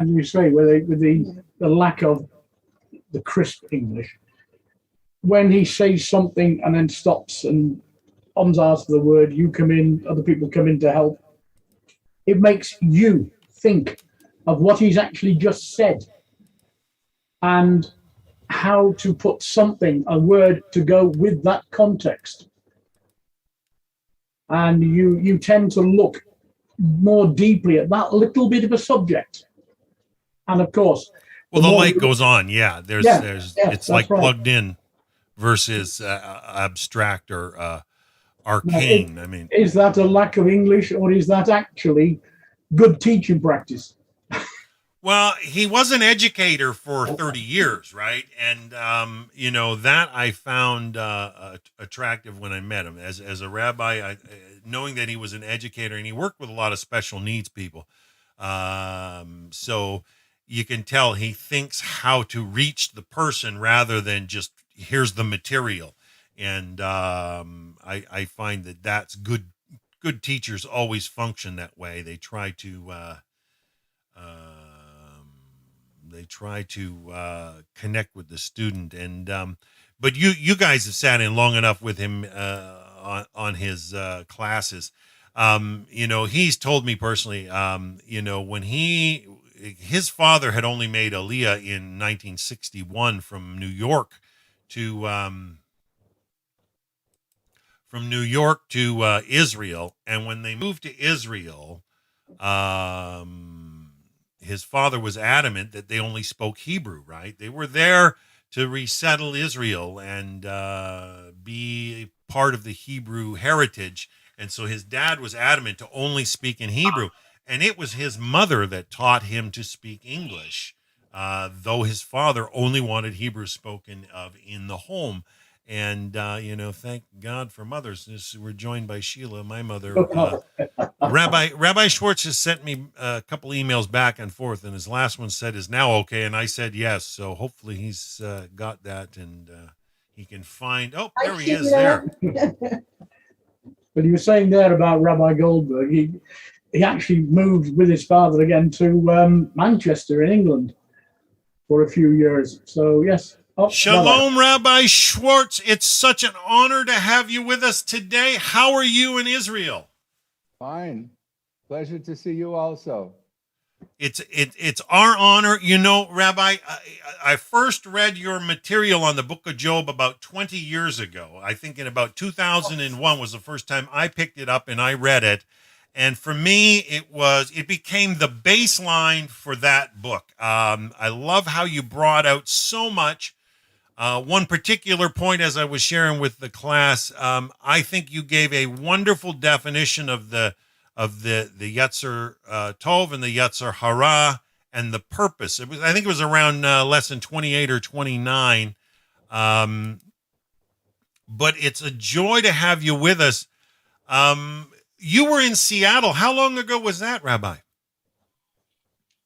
you say, with the lack of the crisp English, when he says something and then stops and ums after the word, you come in, other people come in to help. It makes you think of what he's actually just said and how to put a word to go with that context. And you tend to look more deeply at that little bit of a subject. And of course, the light goes on. Yeah, it's like right. Plugged in versus abstract or arcane. Now, is that a lack of English, or is that actually good teaching practice? Well, he was an educator for 30 years, right? And that I found attractive when I met him as a rabbi. Knowing that he was an educator and he worked with a lot of special needs people, so you can tell he thinks how to reach the person rather than just here's the material. And I find that that's good. Good teachers always function that way. They try to. They try to connect with the student, and but you guys have sat in long enough with him on his classes. He's told me personally, when his father had only made Aliyah in 1961 from New York to Israel, and when they moved to Israel, his father was adamant that they only spoke Hebrew, right? They were there to resettle Israel and be part of the Hebrew heritage. And so his dad was adamant to only speak in Hebrew. And it was his mother that taught him to speak English, though his father only wanted Hebrew spoken of in the home. And, thank God for mothers. We're joined by Sheila, my mother. Rabbi Schwartz has sent me a couple emails back and forth, and his last one said, is now okay? And I said yes. So hopefully he's got that and he can find. Oh, there he is there. But he was saying there about Rabbi Goldberg. He actually moved with his father again to Manchester in England for a few years. So, yes. Oh, Shalom, Rabbi Schwartz. It's such an honor to have you with us today. How are you in Israel? Fine. Pleasure to see you also. It's our honor. Rabbi, I first read your material on the book of Job about 20 years ago. I think in about 2001 was the first time I picked it up and I read it. And for me, it became the baseline for that book. I love how you brought out so much. One particular point, as I was sharing with the class, I think you gave a wonderful definition of the Yetzer Tov and the Yetzer Hara and the purpose. I think it was around lesson 28 or 29. But it's a joy to have you with us. You were in Seattle. How long ago was that, Rabbi?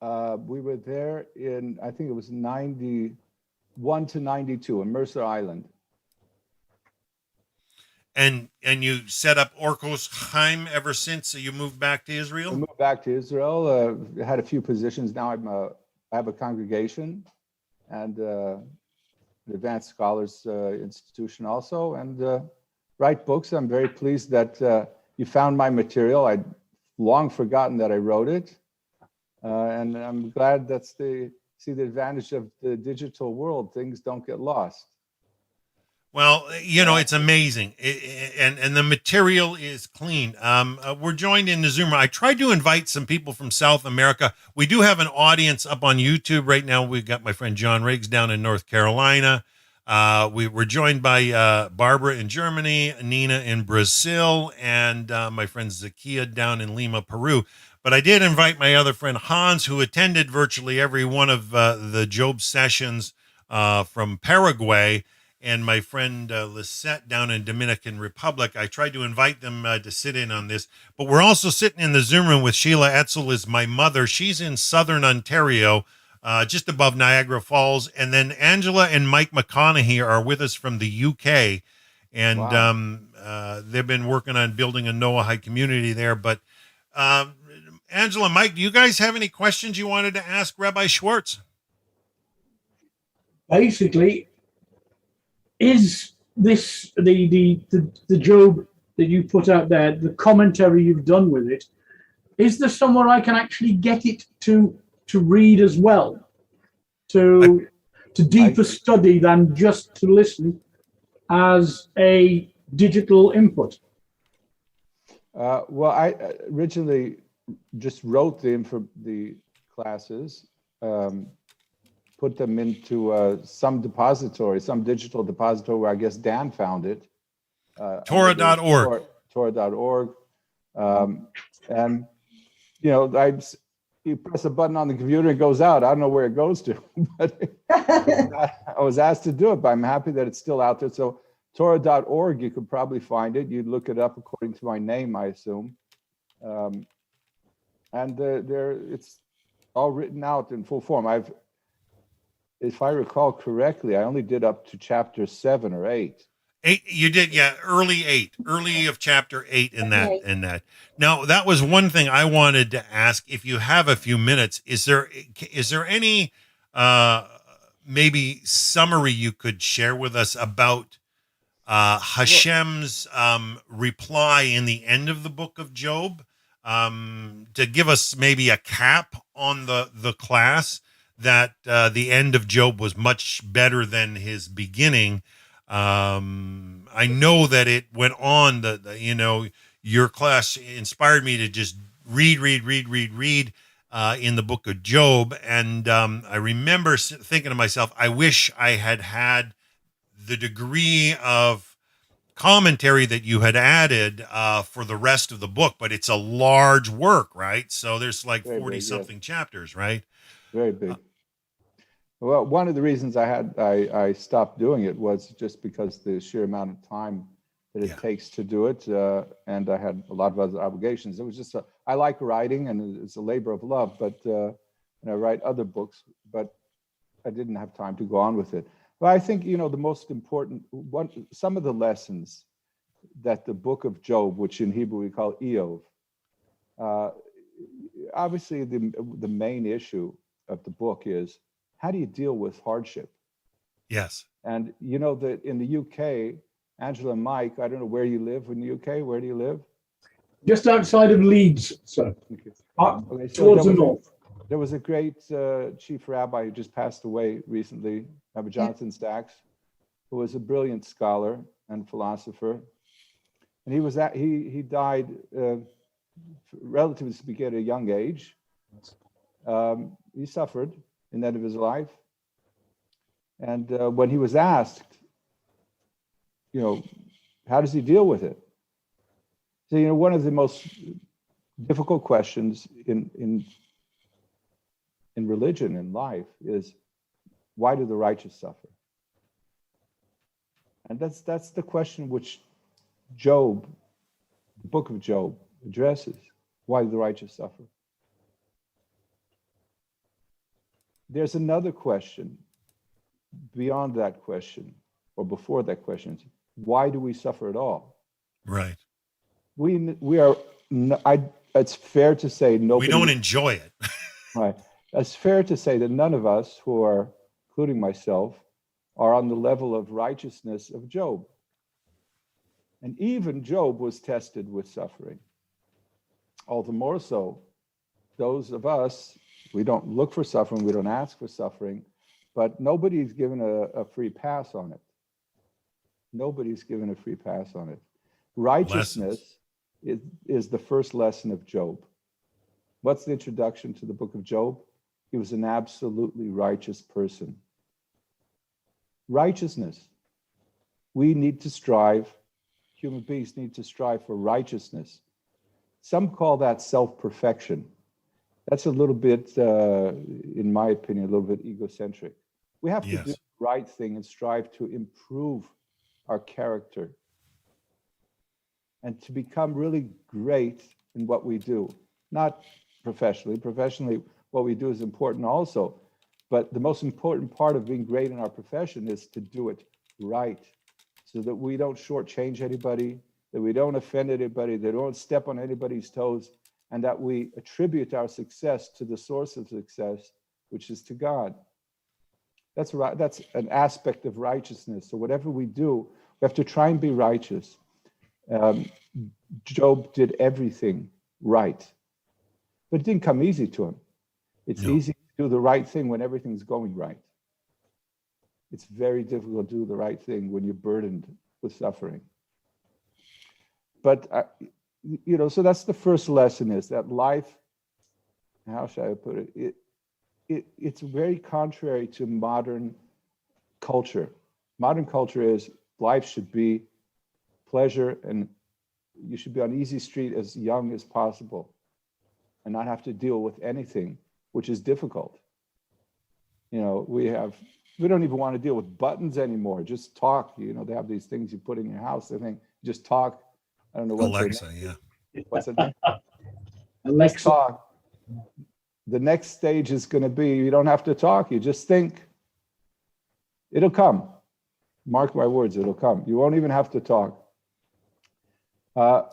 We were there in, I think it was 91 to 92 in Mercer Island. And you set up Orkos Chaim ever since you moved back to Israel? I moved back to Israel. Had a few positions. Now I have a congregation and an advanced scholars institution also, and write books. I'm very pleased that you found my material. I'd long forgotten that I wrote it. And I'm glad see the advantage of the digital world. Things don't get lost. Well, it's amazing. And the material is clean. We're joined in the Zoom. I tried to invite some people from South America. We do have an audience up on YouTube right now. We've got my friend John Riggs down in North Carolina. We were joined by Barbara in Germany, Nina in Brazil, and my friend Zakia down in Lima, Peru. But I did invite my other friend Hans, who attended virtually every one of the Job sessions from Paraguay, and my friend Lisette down in Dominican Republic. I tried to invite them to sit in on this. But we're also sitting in the Zoom room with Sheila Etzel, is my mother. She's in southern Ontario, just above Niagara Falls. And then Angela and Mike McConaughey are with us from the UK. And wow. They've been working on building a Noahide community there. But Angela, Mike, do you guys have any questions you wanted to ask Rabbi Schwartz? Basically, is this the Job that you put out there, the commentary you've done with it, is there somewhere I can actually get it to read as well, to deeper study than just to listen as a digital input? Well, I originally just wrote the classes, put them into some depository, some digital depository where I guess Dan found it. Torah.org. Torah.org. And, I you press a button on the computer, it goes out. I don't know where it goes to, but I was asked to do it, but I'm happy that it's still out there. So Torah.org, you could probably find it. You'd look it up according to my name, I assume. And it's all written out in full form. If I recall correctly, I only did up to chapter 7 or 8. 8, you did, yeah, early of chapter 8 in that. Now, that was one thing I wanted to ask. If you have a few minutes, is there any maybe summary you could share with us about Hashem's reply in the end of the book of Job, to give us maybe a cap on the class that the end of Job was much better than his beginning. I know that it went on. Your class inspired me to just read in the book of Job, and I remember thinking to myself, I wish I had the degree of commentary that you had added for the rest of the book, but it's a large work, right? So there's like 40 something chapters, right? Very big. Well, one of the reasons I stopped doing it was just because the sheer amount of time that it takes to do it, and I had a lot of other obligations. It was just I like writing, and it's a labor of love, but and I write other books, but I didn't have time to go on with it. But I think, the most important some of the lessons that the book of Job, which in Hebrew we call Eov, obviously the main issue of the book is, how do you deal with hardship? Yes. And that in the UK, Angela and Mike, I don't know where you live in the UK. Where do you live? Just outside of Leeds, sir. Okay, so Towards the north. There was a great chief rabbi who just passed away recently, Rabbi Jonathan Sachs, who was a brilliant scholar and philosopher. And he died relatively speaking at a young age. He suffered in the end of his life. And when he was asked, how does he deal with it? So, one of the most difficult questions in religion and life is, why do the righteous suffer? And that's the question which Job, the book of Job, addresses. Why do the righteous suffer? There's another question beyond that question, or before that question. Why do we suffer at all? Right. We are. It's fair to say nobody. We don't enjoy it. Right. It's fair to say that none of us, who are, including myself, are on the level of righteousness of Job. And even Job was tested with suffering. All the more so, those of us, we don't look for suffering, we don't ask for suffering, but nobody's given a free pass on it. Nobody's given a free pass on it. Righteousness is the first lesson of Job. What's the introduction to the book of Job? He was an absolutely righteous person. Righteousness. We need to strive, human beings need to strive for righteousness. Some call that self-perfection. That's a little bit, in my opinion, a little bit egocentric. We have to do the right thing and strive to improve our character and to become really great in what we do. Not professionally. Professionally, what we do is important also. But the most important part of being great in our profession is to do it right, so that we don't shortchange anybody, that we don't offend anybody, that we don't step on anybody's toes, and that we attribute our success to the source of success, which is to God. That's right. That's an aspect of righteousness. So whatever we do, we have to try and be righteous. Job did everything right, but it didn't come easy to him. It's easy to do the right thing when everything's going right. It's very difficult to do the right thing when you're burdened with suffering. But so that's the first lesson, is that life, how should I put it? It's very contrary to modern culture. Modern culture is life should be pleasure, and you should be on easy street as young as possible. and not have to deal with anything, which is difficult. You know, we don't even want to deal with buttons anymore. Just talk. You know, they have these things you put in your house. I think just talk. I don't know what Alexa, yeah. What's it? Alexa. Just talk. The next stage is going to be you don't have to talk. You just think. It'll come. Mark my words, it'll come. You won't even have to talk.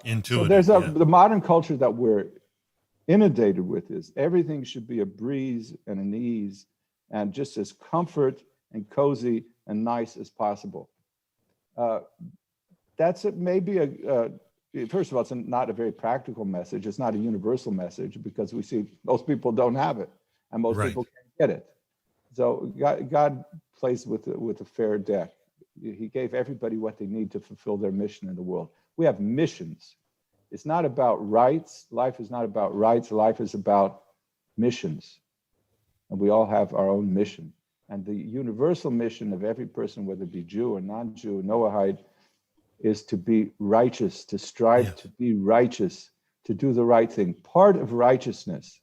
Intuitive. So the modern culture that we're inundated with is everything should be a breeze and an ease and just as comfort and cozy and nice as possible. That's maybe first of all, it's not a very practical message. It's not a universal message because we see most people don't have it and most people can't get it. So God plays with a fair deck. He gave everybody what they need to fulfill their mission in the world. We have missions. It's not about rights. Life is not about rights. Life is about missions. And we all have our own mission. And the universal mission of every person, whether it be Jew or non-Jew, Noahide, is to be righteous, to strive to be righteous, to do the right thing. Part of righteousness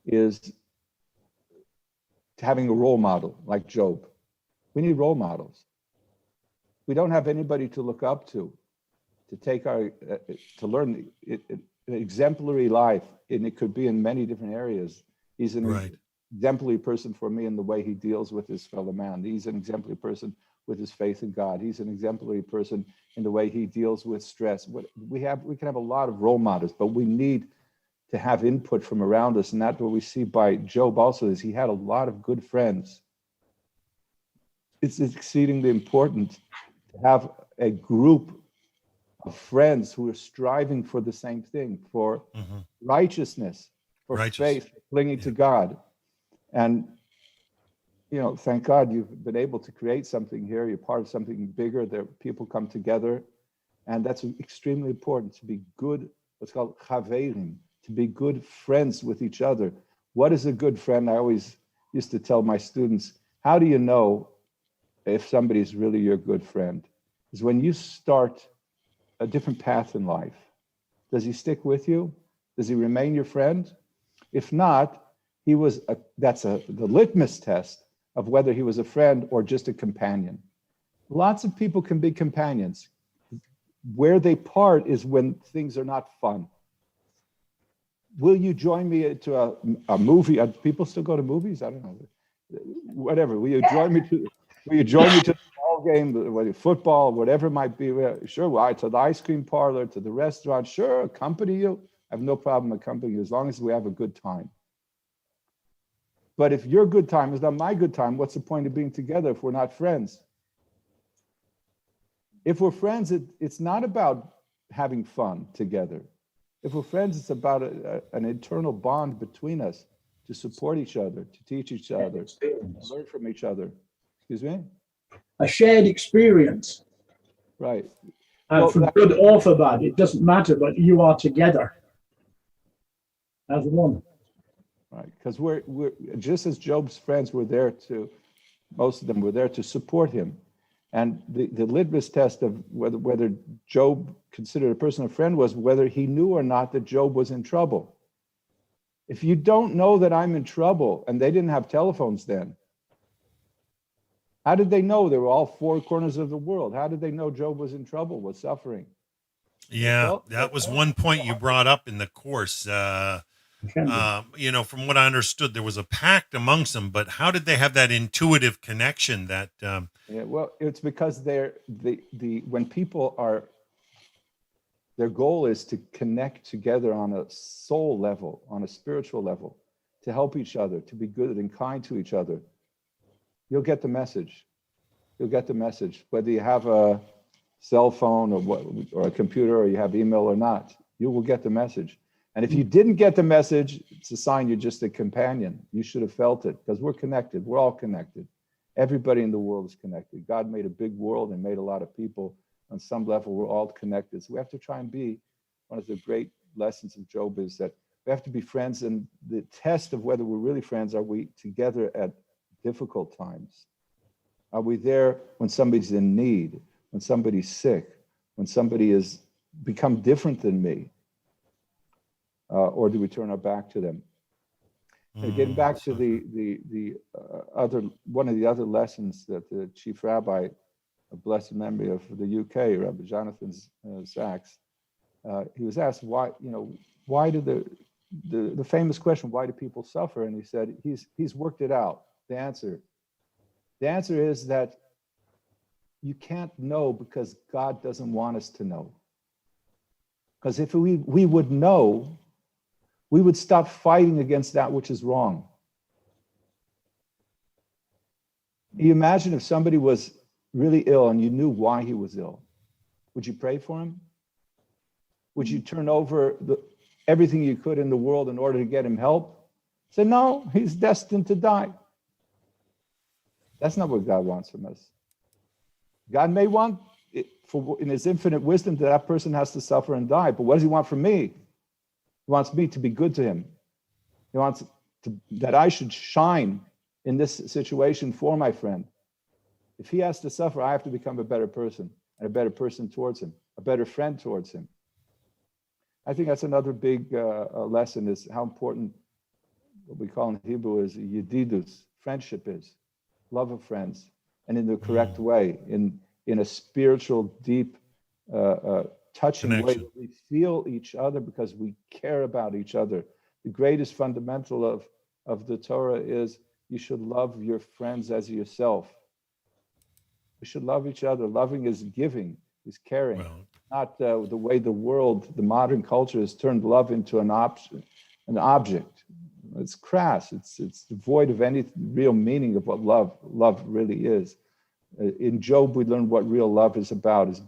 is having a role model like Job. We need role models. We don't have anybody to look up to take our, to learn an exemplary life, and it could be in many different areas. He's an exemplary person for me in the way he deals with his fellow man. He's an exemplary person with his faith in God. He's an exemplary person in the way he deals with stress. We can have a lot of role models, but we need to have input from around us. And that's what we see by Job also is he had a lot of good friends. It's exceedingly important to have a group of friends who are striving for the same thing, for righteousness, for faith, clinging to God. And, you know, thank God you've been able to create something here. You're part of something bigger. There, people come together. And that's extremely important, to be good, what's called chaverim, to be good friends with each other. What is a good friend? I always used to tell my students, how do you know if somebody's really your good friend? Is when you start a different path in life. Does he stick with you? Does he remain your friend? If not, that's the litmus test of whether he was a friend or just a companion. Lots of people can be companions. Where they part is when things are not fun. Will you join me to a movie? People still go to movies? I don't know. Whatever. Will you join me to the ball game, whether football, whatever it might be? Sure. To the ice cream parlor, to the restaurant. Sure, accompany you. I have no problem accompanying you as long as we have a good time. But if your good time is not my good time, what's the point of being together if we're not friends? If we're friends, it's not about having fun together. If we're friends, it's about an internal bond between us to support each other, to teach each other, to learn from each other. Excuse me? A shared experience. Right. For good or for bad, it doesn't matter, but you are together as one. Right, because we're just as Job's friends were there most of them were there to support him. And the litmus test of whether Job considered a person a friend was whether he knew or not that Job was in trouble. If you don't know that I'm in trouble, and they didn't have telephones then, how did they know? They were all four corners of the world. How did they know Job was in trouble, was suffering? Yeah, that was one point you brought up in the course. You know, from what I understood, there was a pact amongst them, but how did they have that intuitive connection that Yeah, well, it's because when people are, their goal is to connect together on a soul level, on a spiritual level, to help each other, to be good and kind to each other. You'll get the message. You'll get the message, whether you have a cell phone or a computer or you have email or not, you will get the message. And if you didn't get the message, it's a sign you're just a companion. You should have felt it because we're connected. We're all connected. Everybody in the world is connected. God made a big world and made a lot of people. On some level, we're all connected. So we have to try and be, one of the great lessons of Job is that we have to be friends. And the test of whether we're really friends, are we together at difficult times? Are we there when somebody's in need, when somebody's sick, when somebody has become different than me? or do we turn our back to them? And getting back to the other, one of the other lessons that the chief rabbi, of blessed memory of the UK, Rabbi Jonathan Sachs, he was asked why, why do the famous question, why do people suffer? And he said, he's worked it out. The answer is that you can't know because God doesn't want us to know. Because if we would know, we would stop fighting against that which is wrong. You imagine if somebody was really ill and you knew why he was ill. Would you pray for him? Would you turn over everything you could in the world in order to get him help? Say, no, he's destined to die. That's not what God wants from us. God may want, in his infinite wisdom, that person has to suffer and die. But what does he want from me? He wants me to be good to him. He wants that I should shine in this situation for my friend. If he has to suffer, I have to become a better person, and a better person towards him, a better friend towards him. I think that's another big lesson, is how important what we call in Hebrew is yedidus, friendship is, love of friends, and in the correct way, in a spiritual, deep, touching connection way that we feel each other because we care about each other. The greatest fundamental of the Torah is you should love your friends as yourself. We should love each other. Loving is giving, is caring, not the way the world, the modern culture has turned love into an object. It's crass. It's devoid of any real meaning of what love really is. In Job, we learn what real love is about, is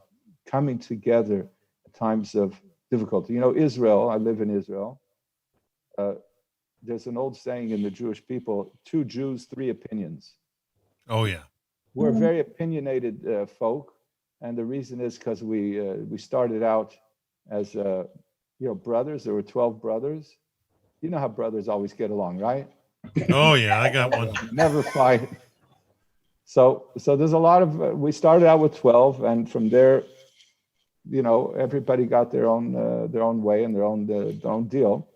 coming together at times of difficulty. Israel, I live in Israel. There's an old saying in the Jewish people, 2 Jews, 3 opinions. Oh, yeah. We're very opinionated folk. And the reason is because we started out as, brothers. There were 12 brothers. You know how brothers always get along, right? Oh, yeah, I got one. Never fight. So there's a lot of, we started out with 12, and from there, everybody got their own way and their own deal.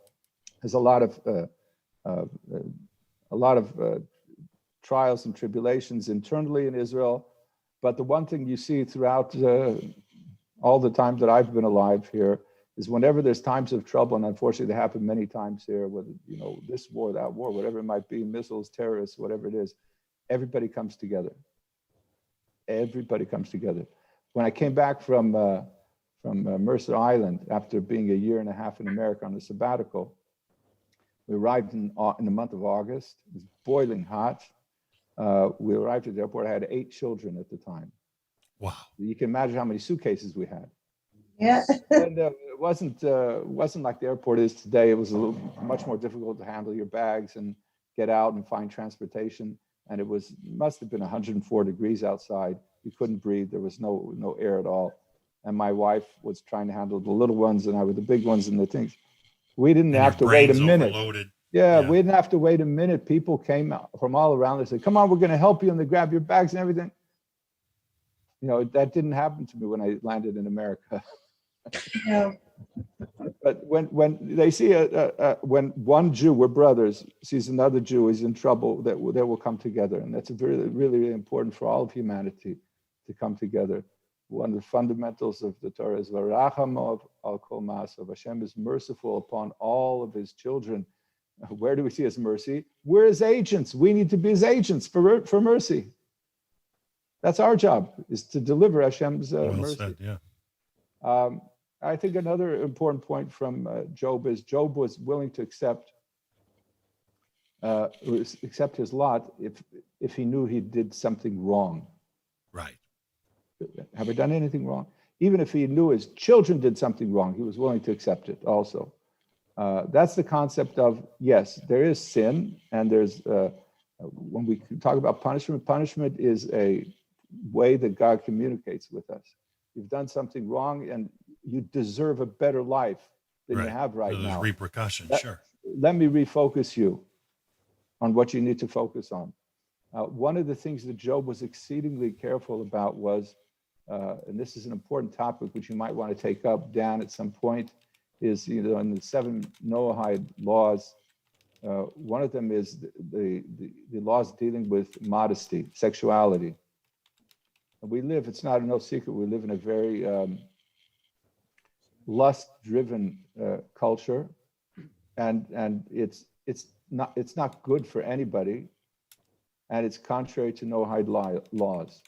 There's a lot of trials and tribulations internally in Israel, but the one thing you see throughout all the time that I've been alive here is whenever there's times of trouble, and unfortunately they happen many times here, whether this war, that war, whatever it might be, missiles, terrorists, whatever it is, everybody comes together. Everybody comes together. When I came back from Mercer Island after being a year and a half in America on a sabbatical, we arrived in the month of August. It was boiling hot. We arrived at the airport. I had 8 children at the time. Wow! You can imagine how many suitcases we had. Yeah. And it wasn't like the airport is today. It was much more difficult to handle your bags and get out and find transportation. And it must have been 104 degrees outside. You couldn't breathe. There was no air at all. And my wife was trying to handle the little ones, and I with the big ones and the things. We didn't have to wait a minute. Yeah, we didn't have to wait a minute. People came out from all around. They said, "Come on, we're going to help you," and they grab your bags and everything. That didn't happen to me when I landed in America. No. But when they see when one Jew, we're brothers, sees another Jew is in trouble, they will come together, and that's really, really important for all of humanity to come together. One of the fundamentals of the Torah is V'rachamov al kol ma'asav. Hashem is merciful upon all of his children. Where do we see his mercy? We're his agents. We need to be his agents for mercy. That's our job, is to deliver Hashem's mercy. Said, yeah. I think another important point from Job is Job was willing to accept his lot if he knew he did something wrong. Right. Have I done anything wrong? Even if he knew his children did something wrong, he was willing to accept it also. That's the concept of, yes, there is sin, and there's, when we talk about punishment is a way that God communicates with us. You've done something wrong, and you deserve a better life than you have right now. There's repercussions, sure. Let me refocus you on what you need to focus on. One of the things that Job was exceedingly careful about was, and this is an important topic which you might want to take up, Dan, at some point, is, in the 7 Noahide laws, one of them is the laws dealing with modesty, sexuality. And we live, it's not no secret, we live in a very lust-driven culture, and it's not good for anybody, and it's contrary to Noahide laws.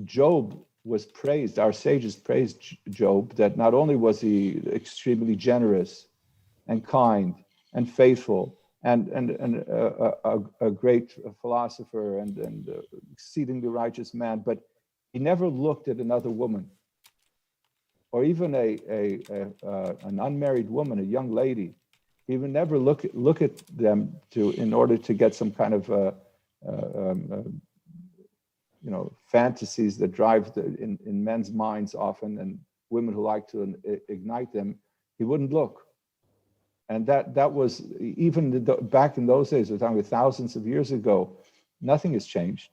Job was praised, our sages praised Job, that not only was he extremely generous and kind and faithful and a great philosopher and exceedingly righteous man, but he never looked at another woman, or even an unmarried woman, a young lady. He would never look at them in order to get some kind of fantasies that drive in men's minds often, and women who like to ignite them. He wouldn't look. And that was, even back in those days, we're talking thousands of years ago, nothing has changed.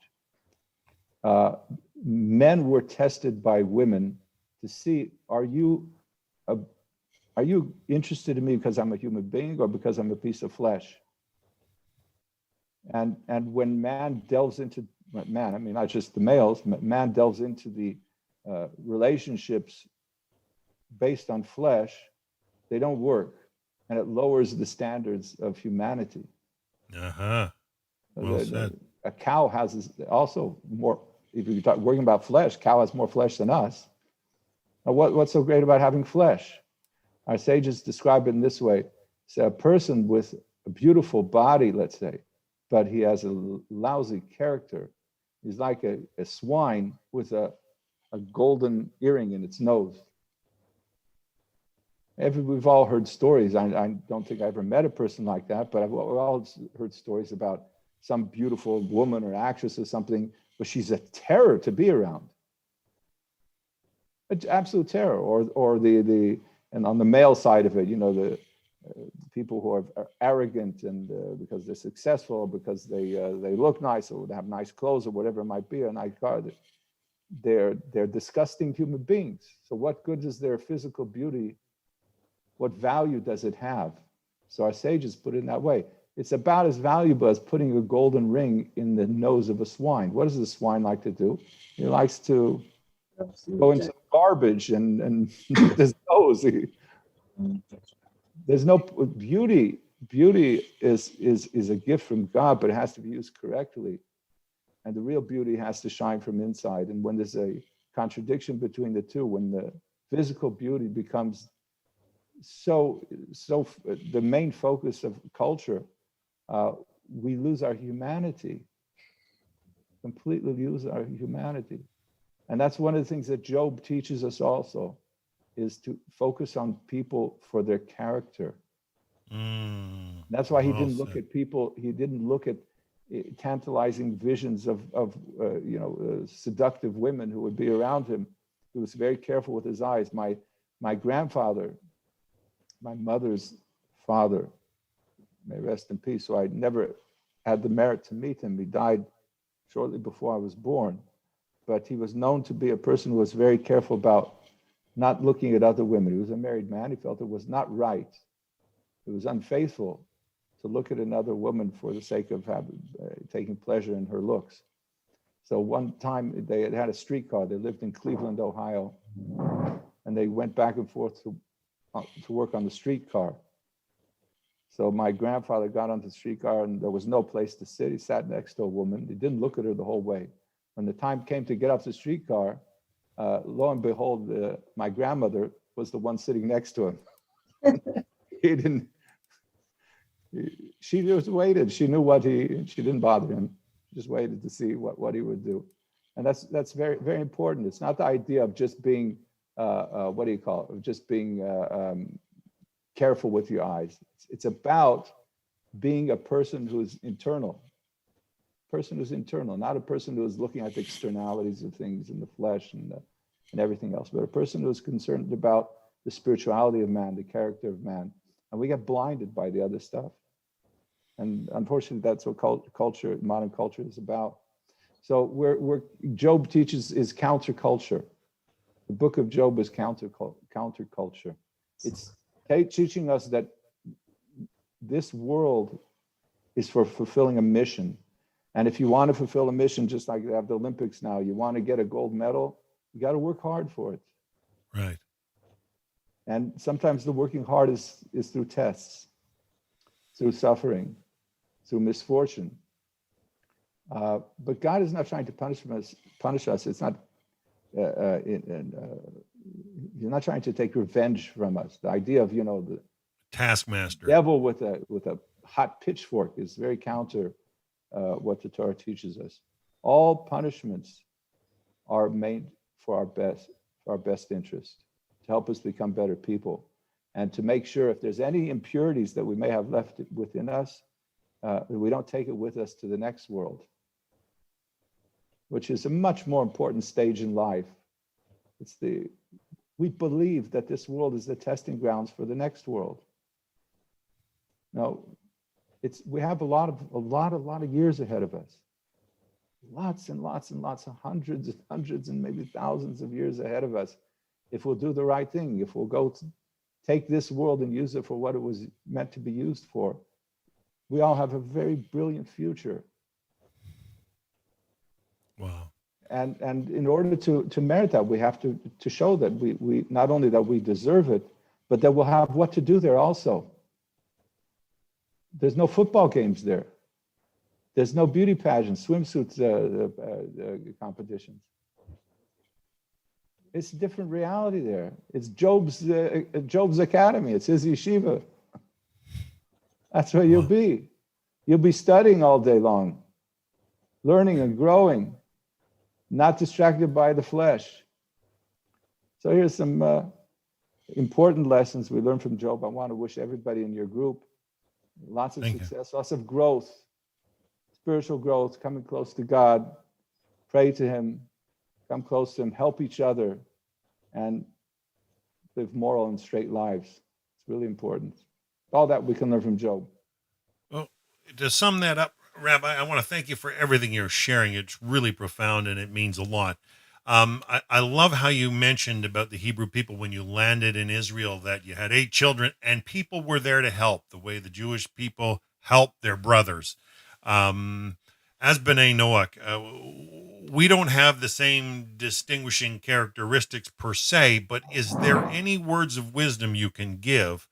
Men were tested by women to see, are you interested in me because I'm a human being or because I'm a piece of flesh? And when man delves into, I mean, not just the males, man delves into the relationships based on flesh, they don't work. And it lowers the standards of humanity. Uh-huh. Well said. A cow has also more, if you're working about flesh, cow has more flesh than us. Now, what's so great about having flesh? Our sages describe it in this way. So a person with a beautiful body, let's say, but he has a lousy character. He's like a swine with a golden earring in its nose. We've all heard stories. I don't think I ever met a person like that, but we've all heard stories about some beautiful woman or actress or something, but she's a terror to be around. It's absolute terror. Or and on the male side of it, the people who are arrogant and because they're successful, because they look nice or they have nice clothes or whatever it might be, a nice car, they're disgusting human beings. So what good is their physical beauty? What value does it have? So our sages put it in that way. It's about as valuable as putting a golden ring in the nose of a swine. What does the swine like to do? He likes to go into garbage and his nose. There's no beauty. Beauty is a gift from God, but it has to be used correctly. And the real beauty has to shine from inside. And when there's a contradiction between the two, when the physical beauty becomes so the main focus of culture, we lose our humanity, completely lose our humanity. And that's one of the things that Job teaches us also, is to focus on people for their character. That's why he didn't look at people, he didn't look at tantalizing visions of seductive women who would be around him. He was very careful with his eyes. My grandfather, my mother's father, may rest in peace, so I never had the merit to meet him. He died shortly before I was born, but he was known to be a person who was very careful about not looking at other women. He was a married man. He felt it was not right. It was unfaithful to look at another woman for the sake of taking pleasure in her looks. So one time they had a streetcar. They lived in Cleveland, Ohio, and they went back and forth to work on the streetcar. So my grandfather got on the streetcar and there was no place to sit. He sat next to a woman. He didn't look at her the whole way. When the time came to get off the streetcar, lo and behold, my grandmother was the one sitting next to him. She just waited. She knew she didn't bother him. Just waited to see what he would do. And that's very, very important. It's not the idea of just being, just being careful with your eyes. It's about being a person who's internal. Person who's internal, not a person who is looking at the externalities of things in the flesh and everything else, but a person who is concerned about the spirituality of man, the character of man. And we get blinded by the other stuff. And unfortunately, that's what culture, modern culture is about. So Job teaches is counterculture. The book of Job is counterculture. teaching us that this world is for fulfilling a mission. And if you want to fulfill a mission, just like they have the Olympics now, you want to get a gold medal, you got to work hard for it. Right. And sometimes the working hard is through tests, through suffering, through misfortune. But God is not trying to punish us. It's not. He's not trying to take revenge from us. The idea of the taskmaster devil with a hot pitchfork is very counter what the Torah teaches us. All punishments are made for our best interest, to help us become better people, and to make sure if there's any impurities that we may have left within us, we don't take it with us to the next world, which is a much more important stage in life. We believe that this world is the testing grounds for the next world. No, we have a lot of years ahead of us. Lots and lots and lots of hundreds and maybe thousands of years ahead of us. If we'll do the right thing, if we'll go to take this world and use it for what it was meant to be used for, we all have a very brilliant future. Wow. And in order to merit that, we have to show that we not only that we deserve it, but that we'll have what to do there also. There's no football games there. There's no beauty pageants, swimsuit competitions. It's a different reality there. It's Job's academy. It's his yeshiva. That's where you'll be. You'll be studying all day long, learning and growing, not distracted by the flesh. So here's some important lessons we learned from Job. I want to wish everybody in your group lots of success, lots of growth, spiritual growth, coming close to God, pray to him, come close to him, help each other, and live moral and straight lives. It's really important. All that we can learn from Job. Well, to sum that up, Rabbi, I want to thank you for everything you're sharing. It's really profound and it means a lot. I love how you mentioned about the Hebrew people when you landed in Israel, that you had 8 children and people were there to help the way the Jewish people helped their brothers. As B'nai Noach, we don't have the same distinguishing characteristics per se, but is there any words of wisdom you can give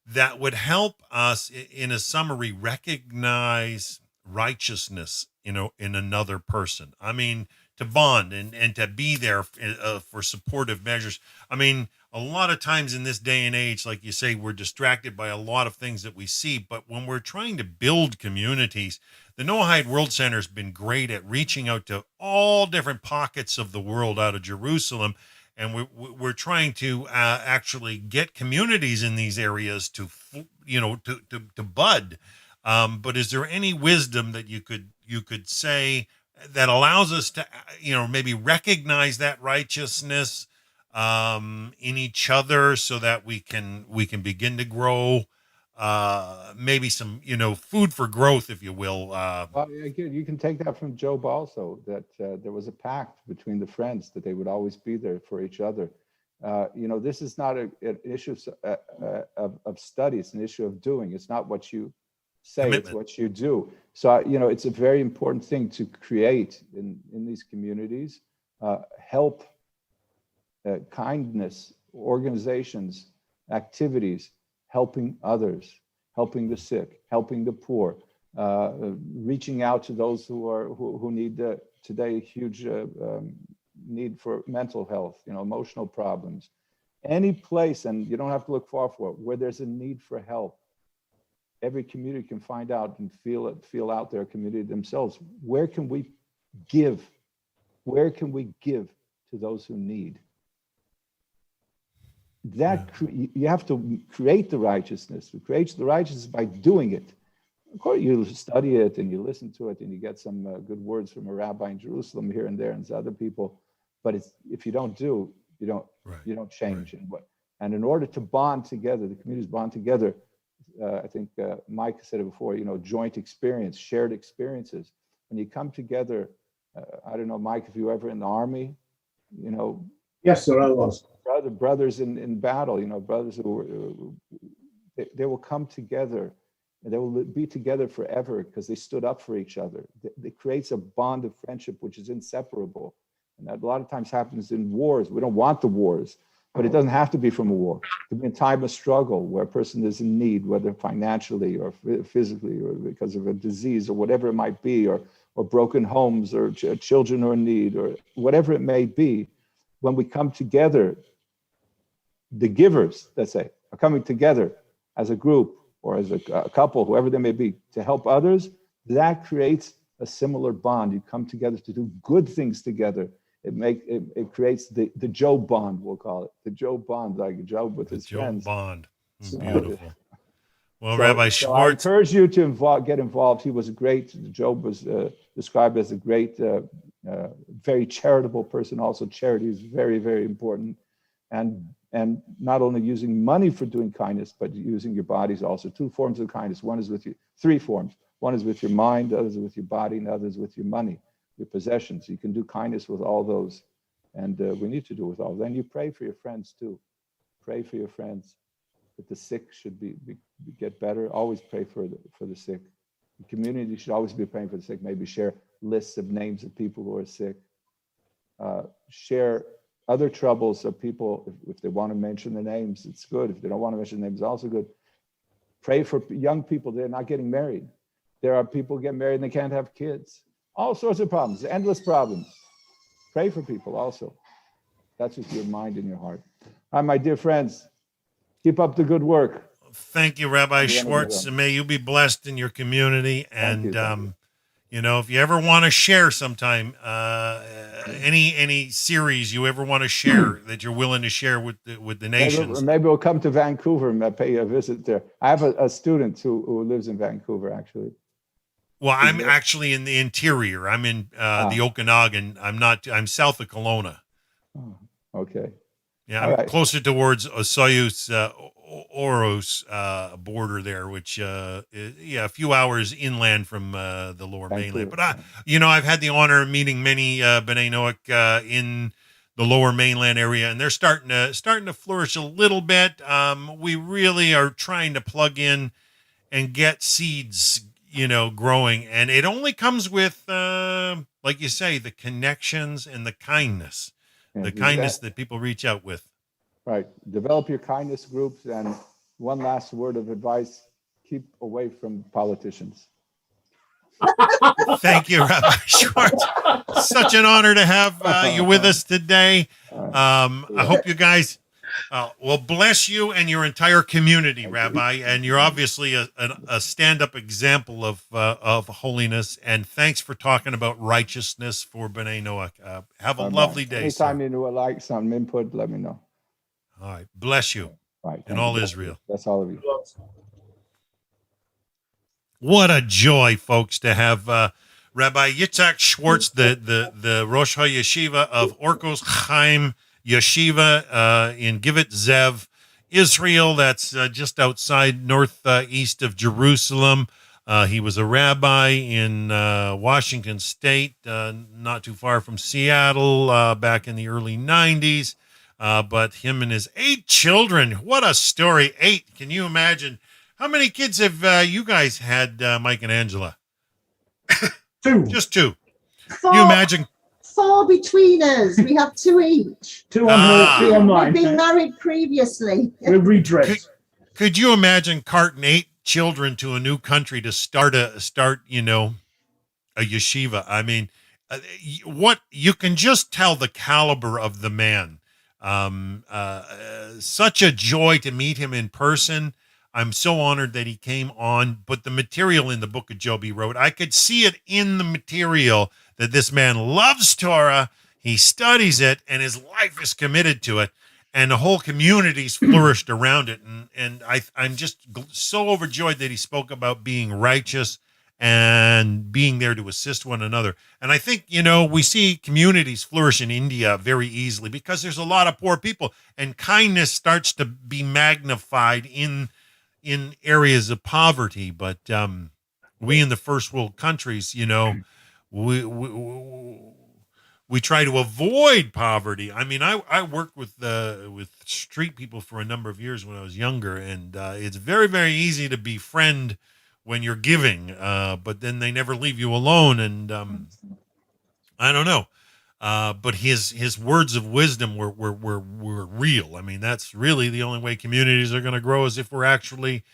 that would help us, in a summary, recognize righteousness, in another person? I mean, to bond and to be there for supportive measures. I mean, a lot of times in this day and age, like you say, we're distracted by a lot of things that we see. But when we're trying to build communities, the Noahide World Center has been great at reaching out to all different pockets of the world out of Jerusalem. And we're trying to actually get communities in these areas to bud. But is there any wisdom that you could say that allows us to, maybe recognize that righteousness in each other, so that we can begin to grow, maybe some, food for growth, if you will. Well, you can take that from Job also, that there was a pact between the friends that they would always be there for each other. This is not an issue of study. It's an issue of doing. It's not what you say, commitment. It's what you do. So, it's a very important thing to create in these communities, help, kindness, organizations, activities, helping others, helping the sick, helping the poor, reaching out to those who need today huge need for mental health, emotional problems. Any place, and you don't have to look far for it, where there's a need for help. Every community can find out and feel out their community themselves. Where can we give? Where can we give to those who need? You have to create the righteousness. You create the righteousness by doing it. Of course, you study it and you listen to it and you get some good words from a rabbi in Jerusalem here and there and other people. But if you don't do, you don't change. Right. And in order to bond together, the communities bond together. I think Mike said it before. Joint experience, shared experiences. When you come together, I don't know, Mike, if you were ever in the army, Yes, sir, I was. Brothers in battle, brothers who they will come together and they will be together forever because they stood up for each other. It creates a bond of friendship which is inseparable. And that a lot of times happens in wars. We don't want the wars, but it doesn't have to be from a war. It could be a time of struggle where a person is in need, whether financially or physically or because of a disease or whatever it might be, or broken homes or children are in need or whatever it may be. When we come together, the givers, let's say, are coming together as a group or as a couple, whoever they may be, to help others, that creates a similar bond. You come together to do good things together. It creates the Job bond, we'll call it. The Job bond, like Job with his friends. Job bond. Beautiful. Well, So, Rabbi so Schwartz. I encourage you to get involved. He was Job was described as a great, very charitable person. Also, charity is very, very important. And not only using money for doing kindness, but using your bodies also. 2 forms of kindness. One is with you, 3 forms. One is with your mind, the other is with your body, and the other is with your money, your possessions. You can do kindness with all those. And we need to do with all. Then you pray for your friends too. Pray for your friends that the sick should get better. Always pray for the sick. The community should always be praying for the sick. Maybe share lists of names of people who are sick. Share other troubles of people. If they want to mention the names, it's good. If they don't want to mention the names, it's also good. Pray for young people. They're not getting married. There are people who get married and they can't have kids. All sorts of problems, endless problems. Pray for people also. That's with your mind and your heart. All right, my dear friends, keep up the good work. Thank you, Rabbi Schwartz. And may you be blessed in your community. And, if you ever want to share sometime, any series you ever want to share that you're willing to share with the nations. Maybe we'll come to Vancouver and pay a visit there. I have a student who lives in Vancouver, actually. Well, I'm actually in the interior. I'm in the Okanagan. I'm south of Kelowna. Oh, okay. Yeah, I'm closer towards Osoyoos, Oros border there, which a few hours inland from the Lower Mainland. But I've had the honor of meeting many B'nai Noach in the Lower Mainland area, and they're starting to flourish a little bit. We really are trying to plug in and get seeds, growing, and it only comes with, like you say, the connections and the kindness. The kindness that people reach out with. Right. Develop your kindness groups. And one last word of advice, keep away from politicians. Thank you, Rabbi Schwartz. Such an honor to have you with us today. I hope you guys will bless you and your entire community, Rabbi. And you're obviously a stand-up example of holiness. And thanks for talking about righteousness for B'nai Noach. Have a lovely day. Anytime you would like some input, let me know. All right. Bless you. Right. And all Israel. That's all of you. What a joy, folks, to have Rabbi Yitchak Schwartz, the Rosh HaYeshiva of Orkos Chaim Yeshiva in Givat Zev, Israel. That's just outside northeast of Jerusalem. He was a rabbi in Washington State, not too far from Seattle, back in the early 90s. But him and his 8 children, what a story. 8. Can you imagine? How many kids have you guys had, Mike and Angela? 2. Just 2. 4, You imagine? 4 between us. We have 2 each. 2 on her, 2 on mine. We've been married previously. We're redressed. Could you imagine carting 8 children to a new country to start a yeshiva? I mean, what you can just tell the caliber of the man. Such a joy to meet him in person. I'm so honored that he came on, but the material in the book of Job he wrote, I could see it in the material that this man loves Torah, he studies it, and his life is committed to it, and the whole community's flourished around it. And I'm just so overjoyed that he spoke about being righteous and being there to assist one another. And I think, we see communities flourish in India very easily because there's a lot of poor people, and kindness starts to be magnified in areas of poverty. But we in the first world countries, we we try to avoid poverty. I mean, I worked with street people for a number of years when I was younger, and it's very, very easy to befriend when you're giving, but then they never leave you alone. And I don't know, but his words of wisdom were real. I mean, that's really the only way communities are going to grow, is if we're actually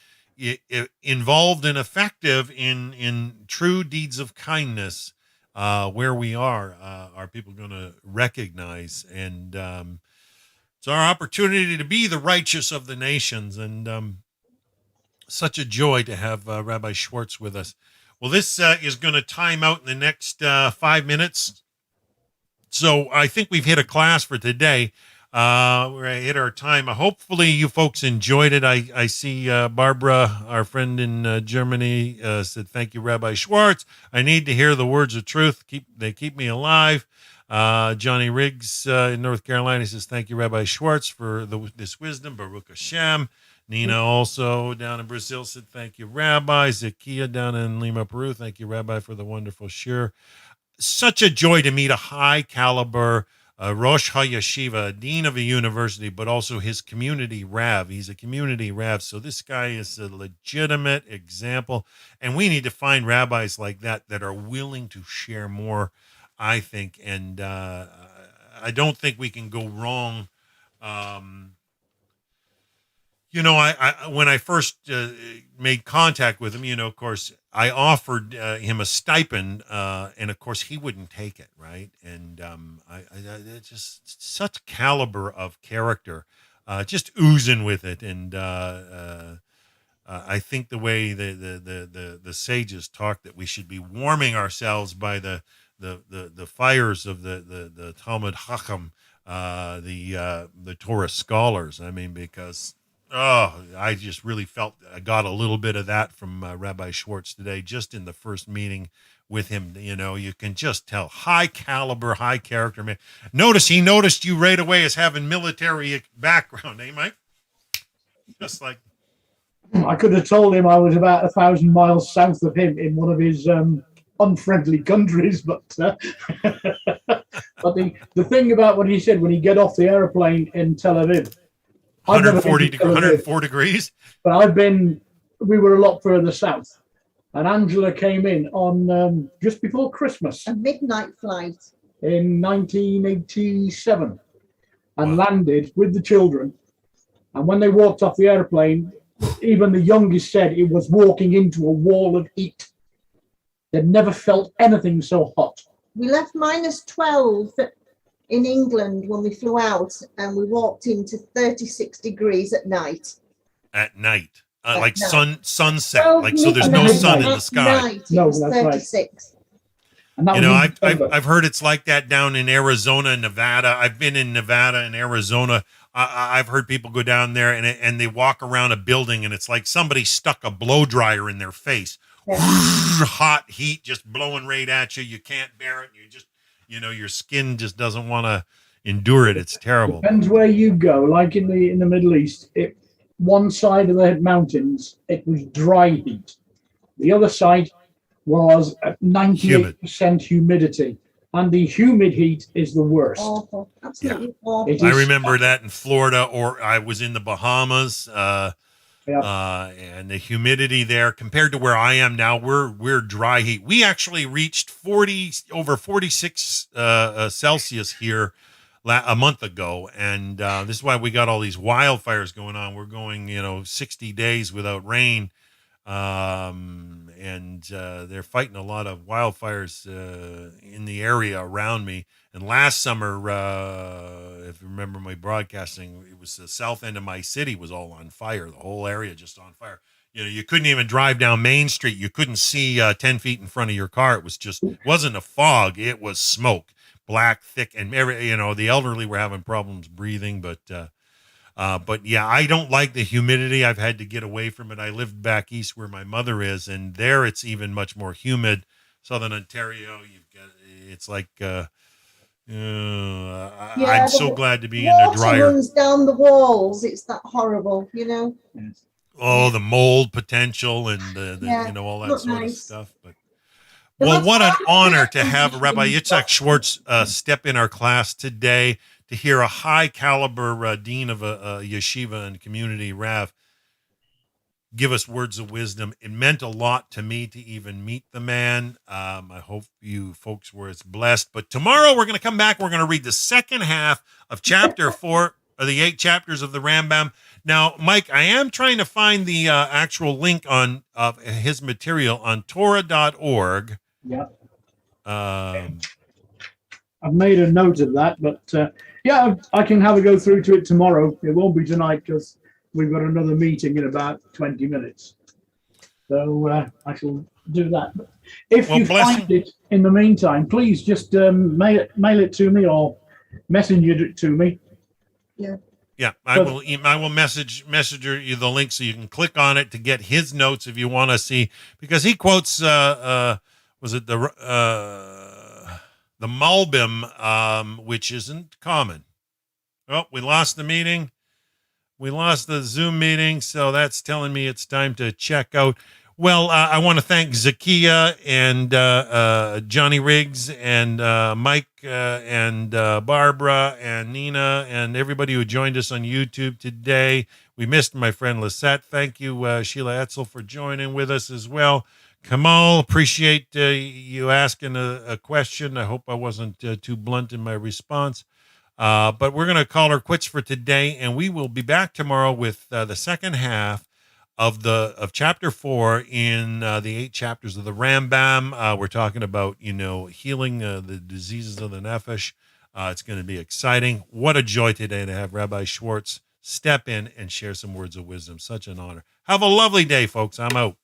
involved and effective in true deeds of kindness. Where we are people going to recognize? And it's our opportunity to be the righteous of the nations. And such a joy to have Rabbi Schwartz with us. Well, this is going to time out in the next 5 minutes. So I think we've hit a class for today. We're going to hit our time. Hopefully you folks enjoyed it. I see Barbara, our friend in Germany, said, "Thank you, Rabbi Schwartz. I need to hear the words of truth. They keep me alive." Johnny Riggs in North Carolina says, "Thank you, Rabbi Schwartz, for this wisdom. Baruch Hashem." Nina also down in Brazil said, "Thank you, Rabbi." Zakia down in Lima, Peru, "Thank you, Rabbi, for the wonderful shir." Such a joy to meet a high caliber Rosh HaYeshiva, dean of a university, but also his community Rav. He's a community Rav. So this guy is a legitimate example. And we need to find rabbis like that are willing to share more, I think. And I don't think we can go wrong. I when I first made contact with him, of course, I offered him a stipend, and of course he wouldn't take it, right? And I just such caliber of character, just oozing with it. And I think the way the sages talk, that we should be warming ourselves by the fires of the Talmud Chacham, the Torah scholars. I mean, because I just really felt I got a little bit of that from Rabbi Schwartz today, just in the first meeting with him. You can just tell, high caliber, high character man. He noticed you right away as having military background, eh, Mike? Just like, I could have told him I was about 1,000 miles south of him in one of his unfriendly countries, but but the thing about what he said, when he get off the airplane in Tel Aviv, 104 degrees. But we were a lot further south. And Angela came in on just before Christmas. A midnight flight. In 1987. And landed with the children. And when they walked off the airplane, even the youngest said it was walking into a wall of heat. They'd never felt anything so hot. We left -12 in England when we flew out, and we walked into 36 degrees at night. At night, like night. sunset, like, so there's no sun in the sky. Night, it was 36. Right. And I've heard it's like that down in Arizona and Nevada. I've been in Nevada and Arizona. I've heard people go down there and they walk around a building, and it's like somebody stuck a blow dryer in their face. Yeah. Hot heat just blowing right at you. You can't bear it. You just, your skin just doesn't want to endure it. It's terrible. Depends where you go. Like in the Middle East, one side of the mountains, it was dry heat. The other side was at 98% humidity. And the humid heat is the worst. Awful. Absolutely awful. I remember that in Florida, or I was in the Bahamas. And the humidity there compared to where I am now, we're dry heat. We actually reached over 46 Celsius here a month ago, and this is why we got all these wildfires going on. We're going 60 days without rain, and they're fighting a lot of wildfires in the area around me. And last summer, if you remember my broadcasting, it was the south end of my city was all on fire. The whole area just on fire. You couldn't even drive down Main Street. You couldn't see 10 feet in front of your car. It wasn't a fog. It was smoke, black, thick, and the elderly were having problems breathing. But yeah, I don't like the humidity. I've had to get away from it. I lived back east where my mother is, and there it's even much more humid. Southern Ontario, it's like. I'm so glad to be in the dryer. Runs down the walls. It's that horrible, Oh, the mold potential and all that sort of stuff. Well, what an honor to have Rabbi Yitchak Schwartz step in our class today, to hear a high caliber dean of a yeshiva and community Rav give us words of wisdom. It meant a lot to me to even meet the man. I hope you folks were as blessed. But tomorrow we're going to come back. We're going to read the second half of chapter 4 of the 8 chapters of the Rambam. Now, Mike, I am trying to find the actual link on his material on Torah.org. Yeah. I've made a note of that, but yeah, I can have a go through to it tomorrow. It won't be tonight because we've got another meeting in about 20 minutes. So I shall do that. But if you find it in the meantime, please just mail it to me or messenger it to me. Yeah. Yeah, I will message you the link so you can click on it to get his notes if you want to see, because he quotes was it the Malbim, which isn't common. Oh, we lost the meeting. We lost the Zoom meeting, so that's telling me it's time to check out. Well, I want to thank Zakiya and Johnny Riggs and Mike and Barbara and Nina and everybody who joined us on YouTube today. We missed my friend Lisette. Thank you, Sheila Etzel, for joining with us as well. Kamal, appreciate you asking a question. I hope I wasn't too blunt in my response. But we're going to call her quits for today, and we will be back tomorrow with the second half of chapter 4 in the 8 chapters of the Rambam. We're talking about, healing the diseases of the nefesh. It's going to be exciting. What a joy today to have Rabbi Schwartz step in and share some words of wisdom. Such an honor. Have a lovely day, folks. I'm out.